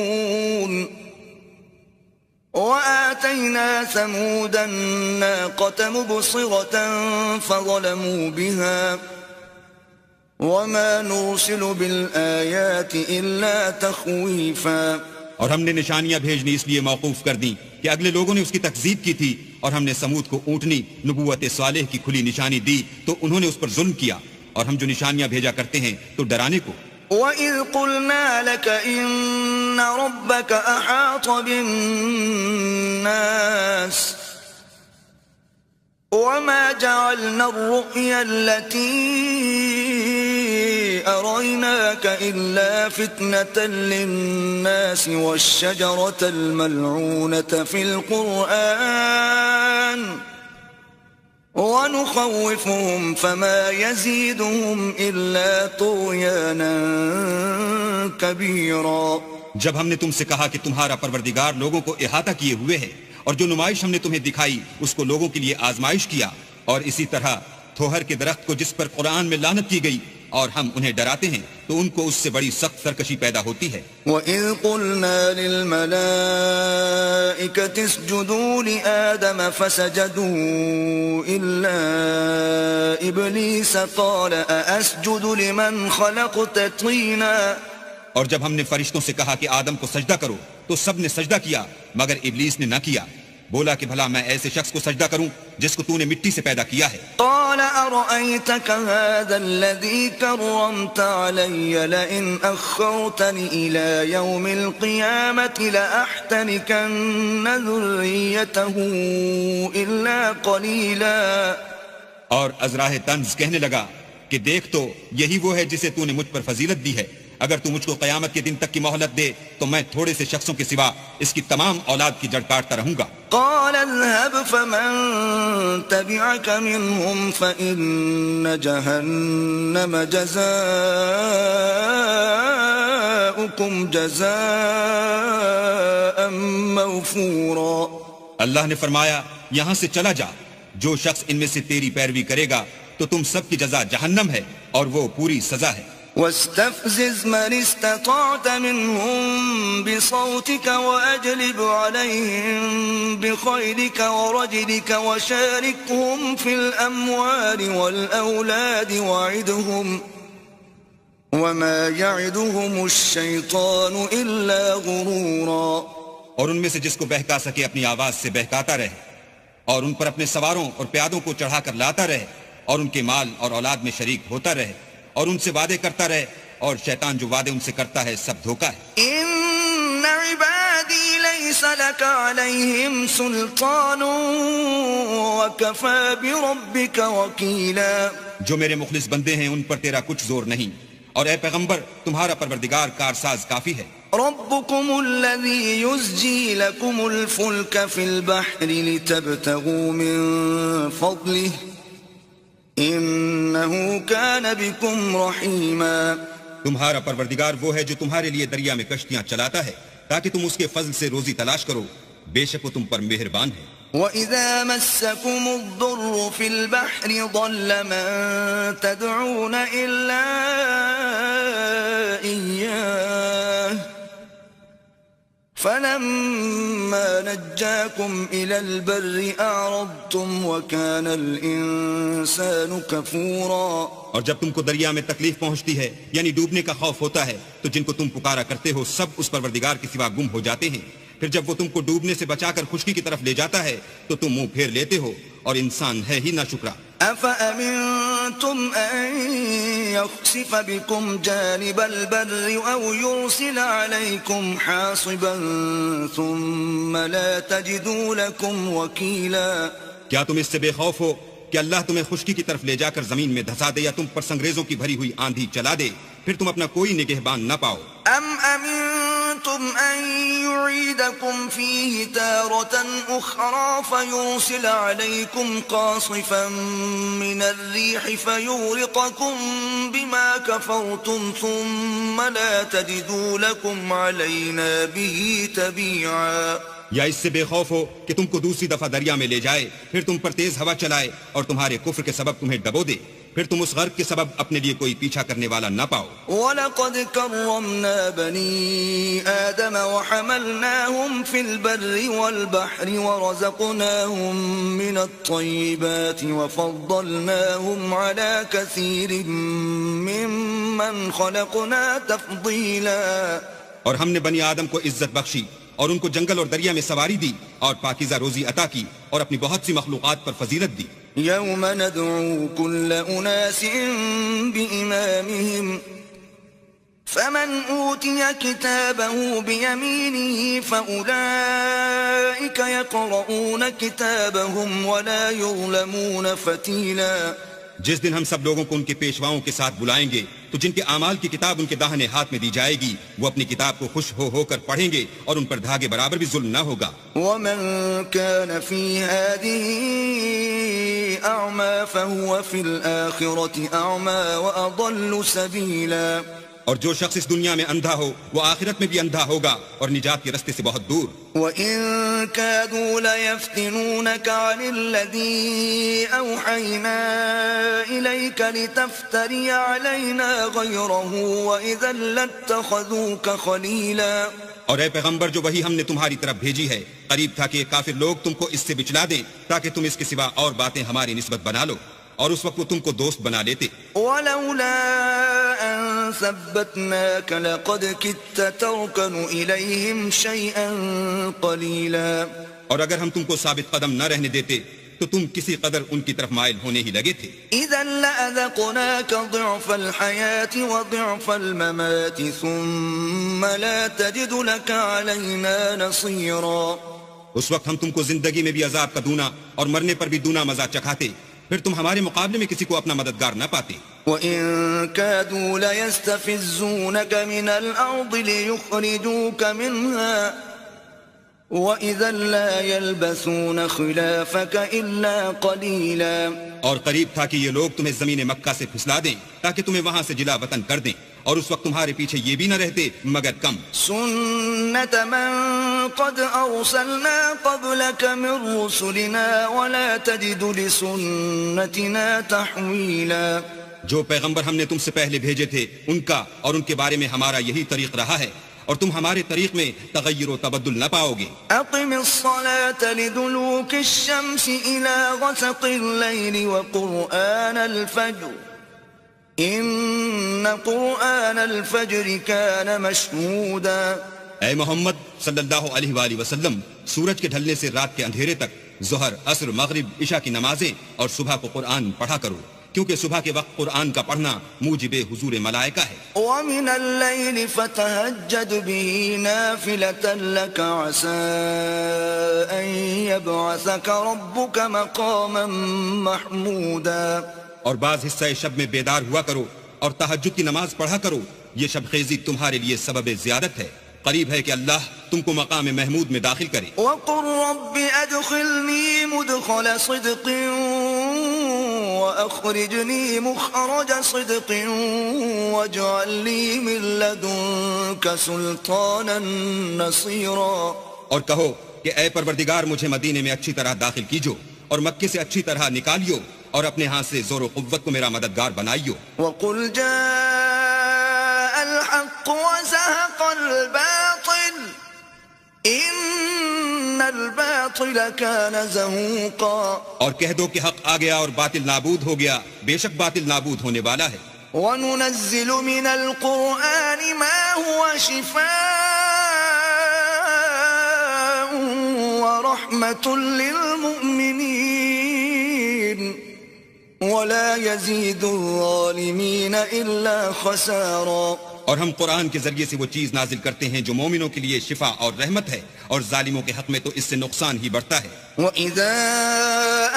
وَآتَيْنَا ثَمُودَ النَّاقَةَ مُبْصِرَةً فَظَلَمُوا بِهَا وَمَا نُرْسِلُ بِالْآيَاتِ إِلَّا تَخْوِيفًا. اور ہم نے نشانیاں بھیجنی اس لیے موقوف کر دیں کہ اگلے لوگوں نے اس کی تکذیب کی تھی، اور ہم نے سمود کو اونٹنی نبوت صالح کی کھلی نشانی دی تو انہوں نے اس پر ظلم کیا، اور ہم جو نشانیاں بھیجا کرتے ہیں تو ڈرانے کو. وَإِذْ قُلْنَا لَكَ إِنَّ رَبَّكَ أَحَاطَ بِالنَّاسِ وَمَا جَعَلْنَا الرُّؤْيَا الَّتِي أَرَيْنَاكَ إِلَّا فِتْنَةً لِلنَّاسِ وَالشَّجَرَةَ الْمَلْعُونَةَ فِي الْقُرْآنِ وَنُخَوِّفُهُمْ فَمَا يَزِيدُهُمْ إِلَّا طُغْيَانًا كَبِيرًا. جب ہم نے تم سے کہا کہ تمہارا پروردگار لوگوں کو احاطہ کیے ہوئے ہے اور جو نمائش ہم نے تمہیں دکھائی اس کو لوگوں کے لیے آزمائش کیا، اور اسی طرح تھوہر کے درخت کو جس پر قرآن میں لعنت کی گئی اور ہم انہیں ڈراتے ہیں تو ان کو اس سے بڑی سخت سرکشی پیدا ہوتی ہے. وَإِذْ قُلْنَا لِلْمَلَائِكَةِ اسْجُدُوا لِآدَمَ فَسَجَدُوا إِلَّا إِبْلِيسَ قَالَ أَأَسْجُدُ لِمَنْ خَلَقْتَ طِينًا. اور جب ہم نے فرشتوں سے کہا کہ آدم کو سجدہ کرو تو سب نے سجدہ کیا مگر ابلیس نے نہ کیا. بولا کہ بھلا میں ایسے شخص کو سجدہ کروں جس کو تو نے مٹی سے پیدا کیا ہے. قال أرأيتك هذا الذي كرمت علي لئن أخرتني إلى يوم القيامة لأحتنكن ذريته إلا قليلا. اور ازراہ طنز کہنے لگا کہ دیکھ تو یہی وہ ہے جسے تو نے مجھ پر فضیلت دی ہے. اگر تو مجھ کو قیامت کے دن تک کی مہلت دے تو میں تھوڑے سے شخصوں کے سوا اس کی تمام اولاد کی جڑ کاٹتا رہوں گا. قال اذهب فمن تبعك منهم فإن جهنم جزاؤكم جزاء موفورا. اللہ نے فرمایا یہاں سے چلا جا. جو شخص ان میں سے تیری پیروی کرے گا تو تم سب کی جزا جہنم ہے اور وہ پوری سزا ہے. واستفزز من استطعت منهم بصوتك وأجلب عليهم بخيلك ورجلك وشاركهم في الأموال والأولاد وعدهم وما يعدهم الشيطان إلا غرورا. اور ان میں سے جس کو بہکا سکے اپنی آواز سے بہکاتا رہے اور ان پر اپنے سواروں اور پیادوں کو چڑھا کر لاتا رہے اور ان کے مال اور اولاد میں شریک ہوتا رہے اور ان سے وعدے کرتا رہے اور شیطان جو وعدے ان سے کرتا ہے سب دھوکا ہے. ان عبادی لیس لک علیہم سلطان وکفى بربک وکیلا. جو میرے مخلص بندے ہیں ان پر تیرا کچھ زور نہیں اور اے پیغمبر تمہارا پروردگار کارساز کافی ہے. ربکم الذی یزجی لکم الفلک فی البحر لتبتغوا من فضلہ انہو کان بکم رحیما. تمہارا پروردگار وہ ہے جو تمہارے لیے دریا میں کشتیاں چلاتا ہے تاکہ تم اس کے فضل سے روزی تلاش کرو. بے شک وہ تم پر مہربان ہے. وَإِذَا مَسَّكُمُ الضُّرُّ فِي الْبَحْرِ ضَلَّ مَن تَدْعُونَ إِلَّا إِيَّاهُ فَلَمَّا نَجَّاكُمْ إِلَى الْبَرِّ أَعْرَضْتُمْ وَكَانَ الْإِنسَانُ كَفُورًا. اور جب تم کو دریا میں تکلیف پہنچتی ہے یعنی ڈوبنے کا خوف ہوتا ہے تو جن کو تم پکارا کرتے ہو سب اس پروردگار کے سوا گم ہو جاتے ہیں. پھر جب وہ تم کو ڈوبنے سے بچا کر خشکی کی طرف لے جاتا ہے تو تم منہ پھیر لیتے ہو اور انسان ہے ہی ناشکرا. أَفَأَمِنْتُمْ أَنْ يَخْسِفَ بِكُمْ جَانِبَ الْبَرِّ أَوْ يُرْسِلَ عَلَيْكُمْ حَاصِبًا ثُمَّ لَا تَجِدُوا لَكُمْ وَكِيلًا. کیا تم اس سے بے خوف ہو کہ اللہ تمہیں خشکی کی طرف لے جا کر زمین میں دھسا دے یا تم پر سنگریزوں کی بھری ہوئی آندھی چلا دے پھر تم اپنا کوئی نگہبان نہ پاؤ. أَمْ أَمِنْتُمْ أَنْ يُعِيدَكُمْ فِيهِ تَارَةً أُخْرَى فَيُرْسِلَ عَلَيْكُمْ قَاصِفًا مِنَ الرِّيحِ فَيُغْرِقَكُمْ بِمَا كَفَرْتُمْ ثُمَّ لَا تَجِدُوا لَكُمْ عَلَيْنَا بِهِ تَبِيعًا. یا اس سے بے خوف ہو کہ تم کو دوسری دفعہ دریا میں لے جائے پھر تم پر تیز ہوا چلائے اور تمہارے کفر کے سبب تمہیں ڈبو دے پھر تم اس غرق کے سبب اپنے لیے کوئی پیچھا کرنے والا نہ پاؤ. وَلَقَدْ كَرَّمْنَا بَنِي آدَمَ وَحَمَلْنَاهُمْ فِي الْبَرِّ وَالْبَحْرِ وَرَزَقْنَاهُمْ مِنَ الطَّيِّبَاتِ وَفَضَّلْنَاهُمْ عَلَى كَثِيرٍ مِّمَّنْ خَلَقْنَا تَفْضِيلًا. اور ہم نے بنی آدم کو عزت بخشی اور ان کو جنگل اور دریا میں سواری دی اور پاکیزہ روزی عطا کی اور اپنی بہت سی مخلوقات پر فضیلت دی. یوم ندعو کل اناس بإمامهم فمن اوتی کتابه بیمینه فأولئک یقرؤون کتابهم ولا یظلمون فتیلا. جس دن ہم سب لوگوں کو ان کے پیشواؤں کے ساتھ بلائیں گے تو جن کے اعمال کی کتاب ان کے داہنے ہاتھ میں دی جائے گی وہ اپنی کتاب کو خوش ہو کر پڑھیں گے اور ان پر دھاگے برابر بھی ظلم نہ ہوگا. ومن كان في هذه أعمى فهو في الآخرة أعمى وأضل سبيلا. اور جو شخص اس دنیا میں اندھا ہو وہ آخرت میں بھی اندھا ہوگا اور نجات کے رستے سے بہت دور. وَإِن كَادُوا لَيَفْتِنُونَكَ عَنِ الَّذِي أَوْحَيْنَا إِلَيْكَ لِتَفْتَرِيَ عَلَيْنَا غَيْرَهُ وَإِذًا لَاتَّخَذُوكَ خَلِيلًا. اور اے پیغمبر جو وہی ہم نے تمہاری طرف بھیجی ہے قریب تھا کہ یہ کافر لوگ تم کو اس سے بچلا دیں تاکہ تم اس کے سوا اور باتیں ہماری نسبت بنا لو، اور اس وقت وہ تم کو دوست بنا لیتے. وَلَوْلَا أَن ثَبَّتْنَاكَ لَقَدْ كِدتَّ تَرْكَنُ إِلَيْهِمْ شَيْئًا قَلِيلًا. اور اگر ہم تم کو ثابت قدم نہ رہنے دیتے تو تم کسی قدر ان کی طرف مائل ہونے ہی لگے تھے. إِذًا لَأَذَقْنَاكَ ضِعْفَ الْحَيَاةِ وَضِعْفَ الْمَمَاتِ ثُمَّ لَا تَجِدُ لَكَ عَلَيْنَا نَصِيرًا. اس وقت ہم تم کو زندگی میں بھی عذاب کا دونا اور مرنے پر بھی دونا مزہ چکھاتے، پھر تم ہمارے مقابلے میں کسی کو اپنا مددگار نہ پاتے. وَإِن كَادُوا لَيَسْتَفِزُّونَكَ مِنَ الْأَرْضِ لِيُخْرِجُوكَ مِنْهَا وَإِذًا لَا يَلْبَثُونَ خِلَافَكَ إِلَّا قَلِيلًا. اور قریب تھا کہ یہ لوگ تمہیں زمین مکہ سے پھسلا دیں تاکہ تمہیں وہاں سے جلا وطن کر دیں، اور اس وقت تمہارے پیچھے یہ بھی نہ رہتے مگر کم. سُنَّةَ مَن قَدْ أَرْسَلْنَا قَبْلَكَ مِن رُّسُلِنَا وَلَا تَجِدُ لِسُنَّتِنَا تَحْوِيلًا. جو پیغمبر ہم نے تم سے پہلے بھیجے تھے ان کا اور ان کے بارے میں ہمارا یہی طریق رہا ہے، اور تم ہمارے طریق میں تغیر و تبدل نہ پاؤ گے. أقم الصلاة لدلوك الشمس إلى غسق الليل وقرآن الفجر إن قرآن الفجر كان مشهودا. اے محمد صلی اللہ علیہ وآلہ وسلم، سورج کے ڈھلنے سے رات کے اندھیرے تک ظہر، عصر، مغرب، عشاء کی نمازیں اور صبح کو قرآن پڑھا کرو، کیونکہ صبح کے وقت قرآن کا پڑھنا موجب حضور ملائکہ ہے. ومن الليل فتهجد به نافلة لك عسى أن يبعثك ربك مقاما محمودا. اور بعض حصہ شب میں بیدار ہوا کرو اور تہجد کی نماز پڑھا کرو، یہ شب خیزی تمہارے لیے سبب زیادت ہے، قریب ہے کہ اللہ تم کو مقام محمود میں داخل کرے. وقل رب ادخلني مدخل صدق وأخرجني مخرج صدق واجعل لي من لدنك سلطانا نصيرا. اور کہو کہ اے پروردگار مجھے مدینے میں اچھی طرح داخل کیجو اور مکے سے اچھی طرح نکالیو اور اپنے ہاتھ سے زور و قوت کو میرا مددگار بنائیو. وقل جاء الحق وزهق الباطل ان الباطل كان زهوقا. اور کہہ دو کہ حق آ گیا اور باطل نابود ہو گیا، بے شک باطل نابود ہونے والا ہے. وننزل من القرآن ما هو شفاء ورحمة للمؤمنين ولا يزيد الظالمين إلا خسارا. اور ہم قرآن کے ذریعے سے وہ چیز نازل کرتے ہیں جو مومنوں کے لیے شفا اور رحمت ہے، اور ظالموں کے حق میں تو اس سے نقصان ہی بڑھتا ہے. وَإِذَا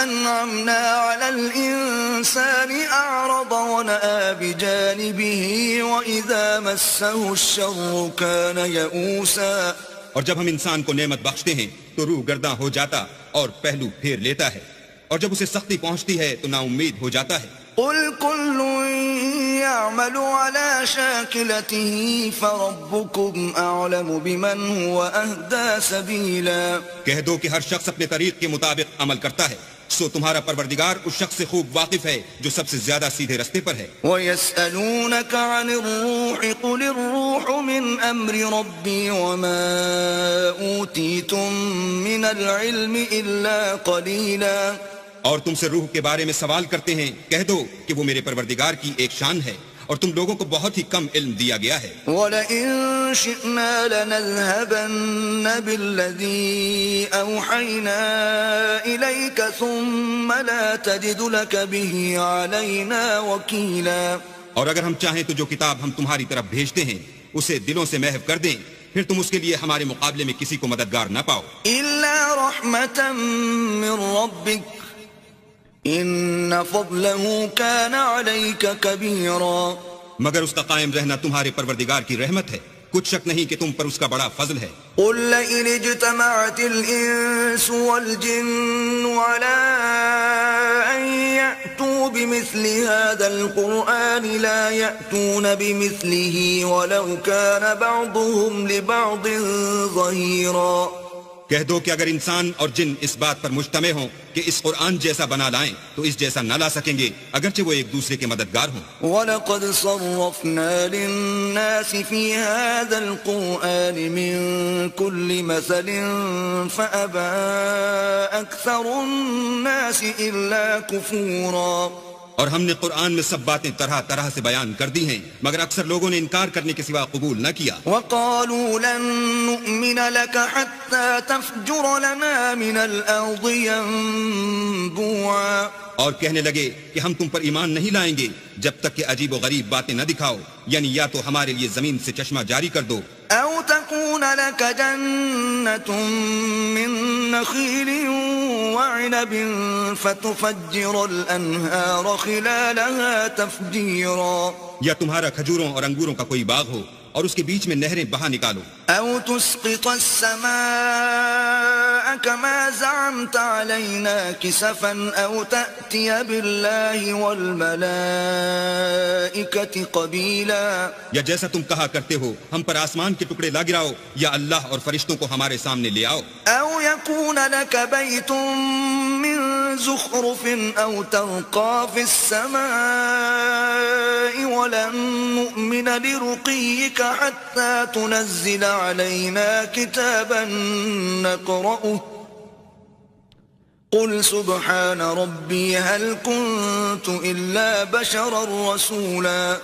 أَنْعَمْنَا عَلَى الْإِنسَانِ أَعْرَضَ وَنَأَىٰ بِجَانِبِهِ وَإِذَا مَسَّهُ الشَّرُّ كَانَ يَئُوسًا. اور جب ہم انسان کو نعمت بخشتے ہیں تو روح گرداں ہو جاتا اور پہلو پھیر لیتا ہے، اور جب اسے سختی پہنچتی ہے تو نا امید ہو جاتا ہے. قُلْ كُلٌّ يَعْمَلُ عَلَى شَاكِلَتِهِ فَرَبُّكُمْ أَعْلَمُ بِمَنْ هُوَ أَهْدَىٰ سَبِيلًا. کہہ دو کہ ہر شخص اپنے طریق کے مطابق عمل کرتا ہے، سو تمہارا پروردگار اس شخص سے خوب واقف ہے جو سب سے زیادہ سیدھے رستے پر ہے. وَيَسْأَلُونَكَ عَنِ الرُّوحِ قُلِ الرُّوحُ مِنْ أَمْرِ رَبِّي وَمَا أُوتِيتُم مِّنَ الْعِلْمِ إِلَّا قَلِيلًا. اور تم سے روح کے بارے میں سوال کرتے ہیں، کہہ دو کہ وہ میرے پروردگار کی ایک شان ہے اور تم لوگوں کو بہت ہی کم علم دیا گیا ہے. وَلَئِن شِئْنَا لَنَذْهَبَنَّ بِالَّذِي أَوْحَيْنَا إِلَيْكَ ثُمَّ لَا تَجِدُ لَكَ بِهِ عَلَيْنَا وَكِيلًا. اور اگر ہم چاہیں تو جو کتاب ہم تمہاری طرف بھیجتے ہیں اسے دلوں سے محو کر دیں، پھر تم اس کے لیے ہمارے مقابلے میں کسی کو مددگار نہ پاؤ. إِلَّا رَحْمَةً مِّن رَّبِّكَ إِنَّ فَضْلَهُ كَانَ عَلَيْكَ كَبِيرًا. مگر اس کا قائم رہنا تمہارے پروردگار کی رحمت ہے، کچھ شک نہیں کہ تم پر اس کا بڑا فضل ہے. قُل لَّئِنِ اجْتَمَعَتِ الْإِنسُ وَالْجِنُّ عَلَىٰ أَن يأتوا بمثل هذا القرآن لا يأتون بمثله ولو كان بعضهم لبعض ظهيرا. کہہ دو کہ اگر انسان اور جن اس بات پر مجتمع ہوں کہ اس قرآن جیسا بنا لائیں تو اس جیسا نہ لا سکیں گے اگرچہ وہ ایک دوسرے کے مددگار ہوں. وَلَقَدْ صَرَّفْنَا لِلنَّاسِ فِي هَذَا الْقُرْآنِ مِنْ كُلِّ مَثَلٍ فَأَبَى أَكْثَرُ النَّاسِ إِلَّا كُفُورًا. اور ہم نے قرآن میں سب باتیں طرح طرح سے بیان کر دی ہیں مگر اکثر لوگوں نے انکار کرنے کے سوا قبول نہ کیا. وَقَالُوا لَن نُؤْمِنَ لَكَ حَتَّى تَفْجُرَ لَنَا مِنَ الْأَرْضِ يَنبُوعًا. اور کہنے لگے کہ ہم تم پر ایمان نہیں لائیں گے جب تک کہ عجیب و غریب باتیں نہ دکھاؤ، یعنی یا تو ہمارے لیے زمین سے چشمہ جاری کر دو، أو تكون لك جنة من نخيل وعنب فتفجر الأنهار خلالها تفجيرا. یا تمہارا کھجوروں اور انگوروں کا کوئی باغ ہو اور اس کے بیچ میں نہریں بہا نکالو. أو تسقط السماء كما زعمت علينا كسفا أو تأتي بالله والملائكة قبيلا. یا جیسا تم کہا کرتے ہو ہم پر آسمان کے ٹکڑے لا گراؤ یا اللہ اور فرشتوں کو ہمارے سامنے لے آؤ. أو يكون لك بيت من زخرف أو ترقى في السماء ولن نؤمن لرقيك حتى تنزل علينا كتابا نقرأه قل سبحان ربي هل كنت إلا بشرا رسولا.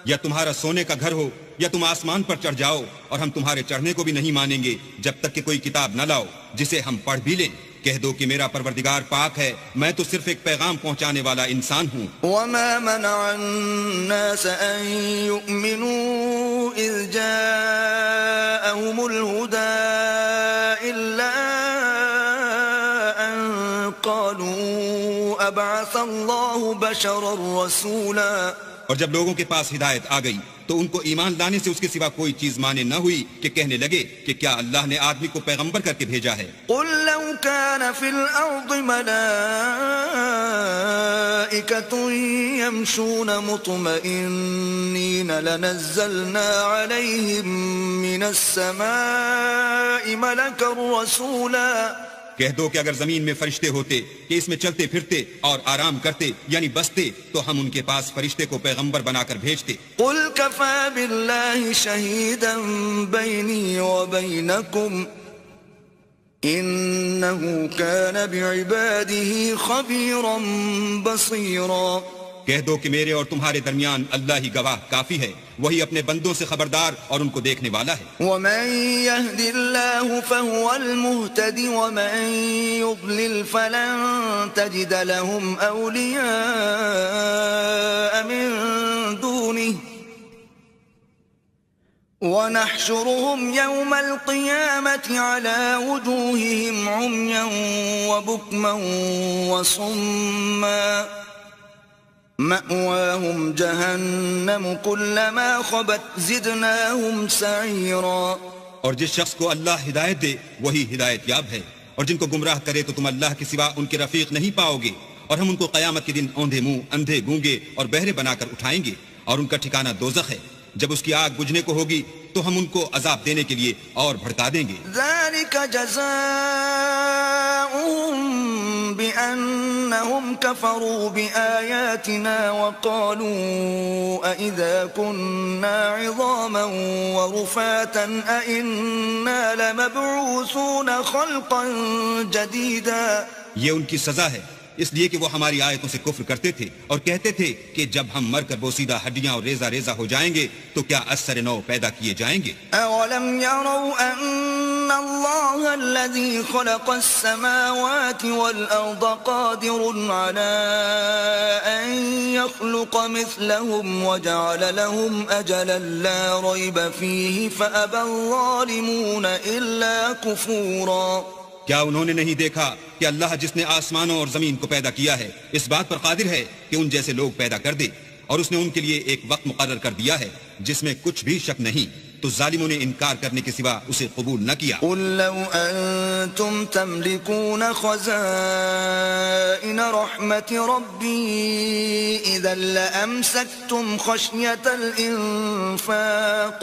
یا تمہارا سونے کا گھر ہو یا تم آسمان پر چڑھ جاؤ اور ہم تمہارے چڑھنے کو بھی نہیں مانیں گے جب تک کہ کوئی کتاب نہ لاؤ جسے ہم پڑھ بھی لیں. کہہ دو کہ میرا پروردگار پاک ہے، میں تو صرف ایک پیغام پہنچانے والا انسان ہوں. وما منع الناس أن يؤمنوا إذ جاءهم الهدى إلا أن قالوا أبعث الله بشرا رسولا. اور جب لوگوں کے پاس ہدایت آ گئی تو ان کو ایمان لانے سے اس کے سوا کوئی چیز مانے نہ ہوئی کہ کہنے لگے کہ کیا اللہ نے آدمی کو پیغمبر کر کے بھیجا ہے. قل لو كان في الأرض ملائكة يمشون مطمئنين لنزلنا عليهم من السماء ملكا رسولا. کہہ دو کہ اگر زمین میں فرشتے ہوتے کہ اس میں چلتے پھرتے اور آرام کرتے یعنی بستے تو ہم ان کے پاس فرشتے کو پیغمبر بنا کر بھیجتے. قل كفى بالله شهيدا بيني وبينكم إنه كان بعباده خبيرا بصيرا. کہہ دو کہ میرے اور تمہارے درمیان اللہ ہی گواہ کافی ہے، وہی اپنے بندوں سے خبردار اور ان کو دیکھنے والا ہے. ومن يهد الله فهو المهتد ومن يضلل فلن تجد لهم أولياء من دونه ونحشرهم يوم القيامة على وجوههم عميا وبكما وصما مأواهم جهنم كلما خبت زدناهم سعيرا. اور جس شخص کو اللہ ہدایت دے وہی ہدایت یاب ہے، اور جن کو گمراہ کرے تو تم اللہ کے سوا ان کے رفیق نہیں پاؤ گے. اور ہم ان کو قیامت کے دن اوندھے منہ، اندھے گونگے اور بہرے بنا کر اٹھائیں گے، اور ان کا ٹھکانہ دوزخ ہے. جب اس کی آگ بجھنے کو ہوگی تو ہم ان کو عذاب دینے کے لیے اور بھڑکا دیں گے. ذلك جزاؤهم بأنهم كفروا بآياتنا وقالوا أئذا كنا عظاما ورفاتا أئنا لمبعوثون خلقا جديدا. یہ ان کی سزا ہے اس لیے کہ وہ ہماری آیتوں سے کفر کرتے تھے اور کہتے تھے کہ جب ہم مر کر بوسیدہ ہڈیاں اور ریزہ ریزہ ہو جائیں گے تو کیا اثر نو پیدا کیے جائیں گے. أولم يروا أن الله الذي خلق السماوات والأرض قادر على أن يخلق مثلهم وجعل لهم أجلا لا ريب فيه فأبى الظالمون إلا كفورا. کیا انہوں نے نہیں دیکھا کہ اللہ جس نے آسمانوں اور زمین کو پیدا کیا ہے اس بات پر قادر ہے کہ ان جیسے لوگ پیدا کر دے، اور اس نے ان کے لیے ایک وقت مقرر کر دیا ہے جس میں کچھ بھی شک نہیں. تو ظالموں نے انکار کرنے کے سوا اسے قبول نہ کیا. قل لو أنتم تملكون خزائن رحمة ربي إذا لأمسكتم خشية الإنفاق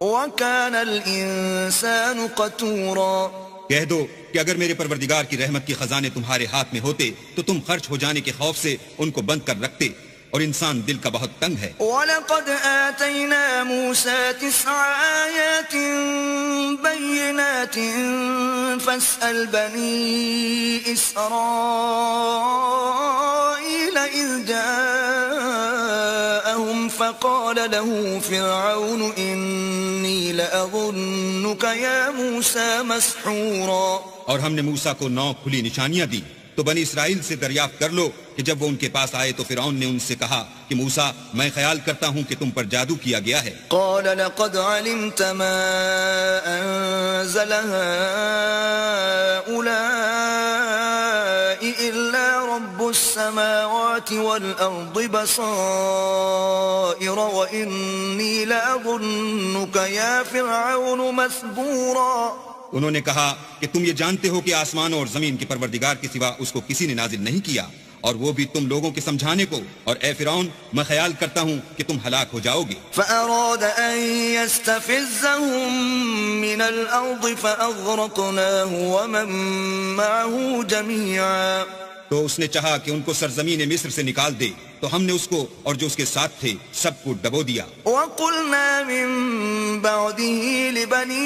وكان الإنسان قتورا. کہہ دو کہ اگر میرے پروردگار کی رحمت کے خزانے تمہارے ہاتھ میں ہوتے تو تم خرچ ہو جانے کے خوف سے ان کو بند کر رکھتے، اور انسان دل کا بہت تنگ ہے. وَلَقَدْ آتَيْنَا مُوسَى 9 آيَاتٍ بَيِّنَاتٍ فَاسْأَلْ بَنِي إِسْرَائِيلَ إِذْ جَاءَهُمْ فَقَالَ لَهُ فِرْعَوْنُ إِنِّي لَأَظُنُّكَ يَا مُوسَى مَسْحُورًا. اور ہم نے موسیٰ کو 9 کھلی نشانیاں دی. تو بنی اسرائیل سے دریافت کر لو کہ جب وہ ان کے پاس آئے تو فرعون نے ان سے کہا کہ موسیٰ میں خیال کرتا ہوں کہ تم پر جادو کیا گیا ہے. قال لقد علمت ما أنزل هؤلاء إلا رب السماوات والأرض بصائر وإني لأظنك يا فرعون مثبورا. انہوں نے کہا کہ تم یہ جانتے ہو کہ آسمانوں اور زمین کے پروردگار کے سوا اس کو کسی نے نازل نہیں کیا، اور وہ بھی تم لوگوں کے سمجھانے کو، اور اے فرعون میں خیال کرتا ہوں کہ تم ہلاک ہو جاؤ گے. فأراد أن يستفزهم من الأرض فأغرقناه ومن معه جميعا. تو اس نے چاہا کہ ان کو سرزمین مصر سے نکال دے، تو ہم نے اس کو اور جو اس کے ساتھ تھے سب کو ڈبو دیا. وَقُلْنَا مِن بَعْدِهِ لِبَنِي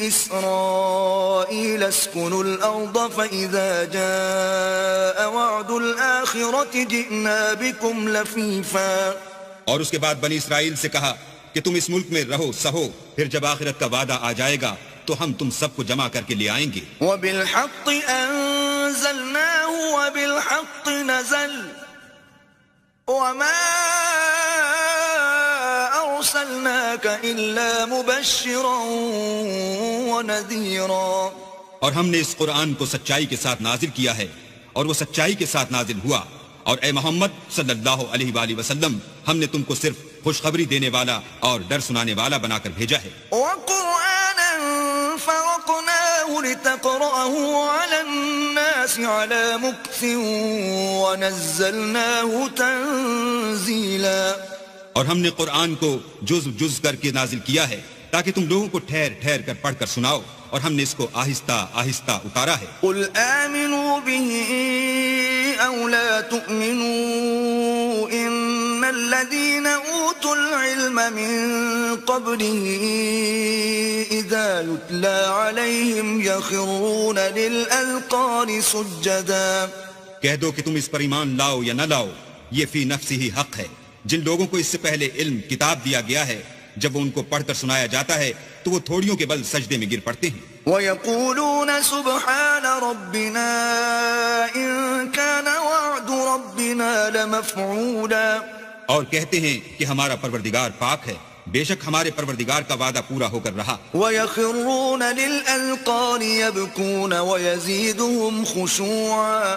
إِسْرَائِيلَ اسْكُنُوا الْأَرْضَ فَإِذَا جَاءَ وَعْدُ الْآخِرَةِ جِئْنَا بِكُمْ لَفِيفًا. اور اس کے بعد بنی اسرائیل سے کہا کہ تم اس ملک میں رہو سہو، پھر جب آخرت کا وعدہ آ جائے گا تو ہم تم سب کو جمع کر کے لے آئیں گے. وَبِالْحَقِّ أَنزَلْنَاهُ وَبِالْحَقِّ نَزَلَ وَمَا أَرْسَلْنَاكَ إِلَّا مُبَشِّرًا وَنَذِيرًا. اور ہم نے اس قرآن کو سچائی کے ساتھ نازل کیا ہے، اور وہ سچائی کے ساتھ نازل ہوا. اور اے محمد صلی اللہ علیہ وآلہ وسلم ہم نے تم کو صرف خوشخبری دینے والا اور ڈر سنانے والا بنا کر بھیجا ہے. وَقُرْآنًا فَرَقْنَاهُ لِتَقْرَأَهُ عَلَى النَّاسِ عَلَى مُكْثٍ وَنَزَّلْنَاهُ تَنزِيلًا. اور ہم نے قرآن کو جز جز کر کے نازل کیا ہے تاکہ تم لوگوں کو ٹھہر ٹھہر کر پڑھ کر سناؤ، اور ہم نے اس کو آہستہ آہستہ اتارا ہے. قُلْ آمِنُوا بِهِ أَوْ لَا تُؤْمِنُوا إِنَّ الَّذِينَ أُوتُوا الْعِلْمَ مِن قَبْلِهِ إِذَا يُتْلَى عَلَيْهِمْ يَخِرُّونَ لِلْأَذْقَانِ سُجَّدًا. کہہ دو کہ تم اس پر ایمان لاؤ یا نہ لاؤ، یہ فی نفسی ہی حق ہے. جن لوگوں کو اس سے پہلے علم کتاب دیا گیا ہے، جب وہ ان کو پڑھ کر سنایا جاتا ہے تو وہ تھوڑیوں کے بل سجدے میں گر پڑتے ہیں. وَيَقُولُونَ سُبْحَانَ رَبِّنَا إِن كَانَ وَعْدُ رَبِّنَا لَمَفْعُولًا. اور کہتے ہیں کہ ہمارا پروردگار پاک ہے، بے شک ہمارے پروردگار کا وعدہ پورا ہو کر رہا. وَيَخِرُّونَ لِلْأَذْقَانِ يَبْكُونَ وَيَزِيدُهُمْ خُشُوعًا.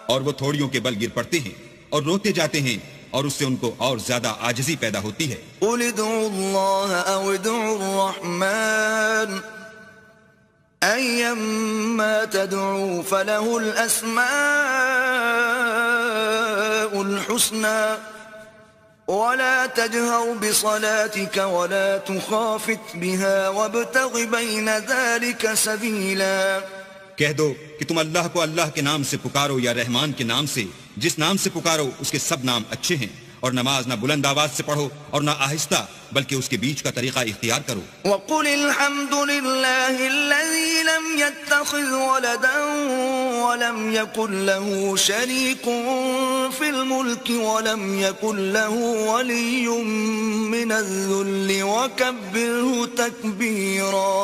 اور وہ تھوڑیوں کے بل گر پڑتے ہیں اور روتے جاتے ہیں، اور اس سے ان کو اور زیادہ عاجزی پیدا ہوتی ہے. قُلِ ادْعُوا اللَّهَ أَوِ ادْعُوا الرَّحْمَٰنَ أَيَّمَّا تَدْعُوا فَلَهُ الْأَسْمَاءُ الْحُسْنَىٰ وَلَا تَجْهَرْ بِصَلَاتِكَ وَلَا تُخَافِتْ بِهَا وَابْتَغِ بَيْنَ ذَلِكَ سَبِيلًا. کہہ دو کہ تم اللہ کو اللہ کے نام سے پکارو یا رحمان کے نام سے، جس نام سے پکارو اس کے سب نام اچھے ہیں، اور نماز نہ بلند آواز سے پڑھو اور نہ آہستہ، بلکہ اس کے بیچ کا طریقہ اختیار کرو. وَقُلِ الْحَمْدُ لِلَّهِ الَّذِي لَمْ يَتَّخِذْ وَلَدًا وَلَمْ يَكُنْ لَهُ شَرِيكٌ فِي الْمُلْكِ وَلَمْ يَكُنْ لَهُ وَلِيٌّ مِّنَ الذُّلِّ وَكَبِّرْهُ تَكْبِيرًا.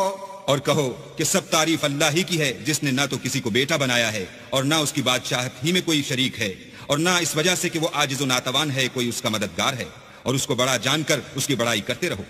اور کہو کہ سب تعریف اللہ ہی کی ہے، جس نے نہ تو کسی کو بیٹا بنایا ہے اور نہ اس کی بادشاہت ہی میں کوئی شریک ہے، اور نہ اس وجہ سے کہ وہ عاجز و ناتوان ہے کوئی اس کا مددگار ہے، اور اس کو بڑا جان کر اس کی بڑائی کرتے رہو.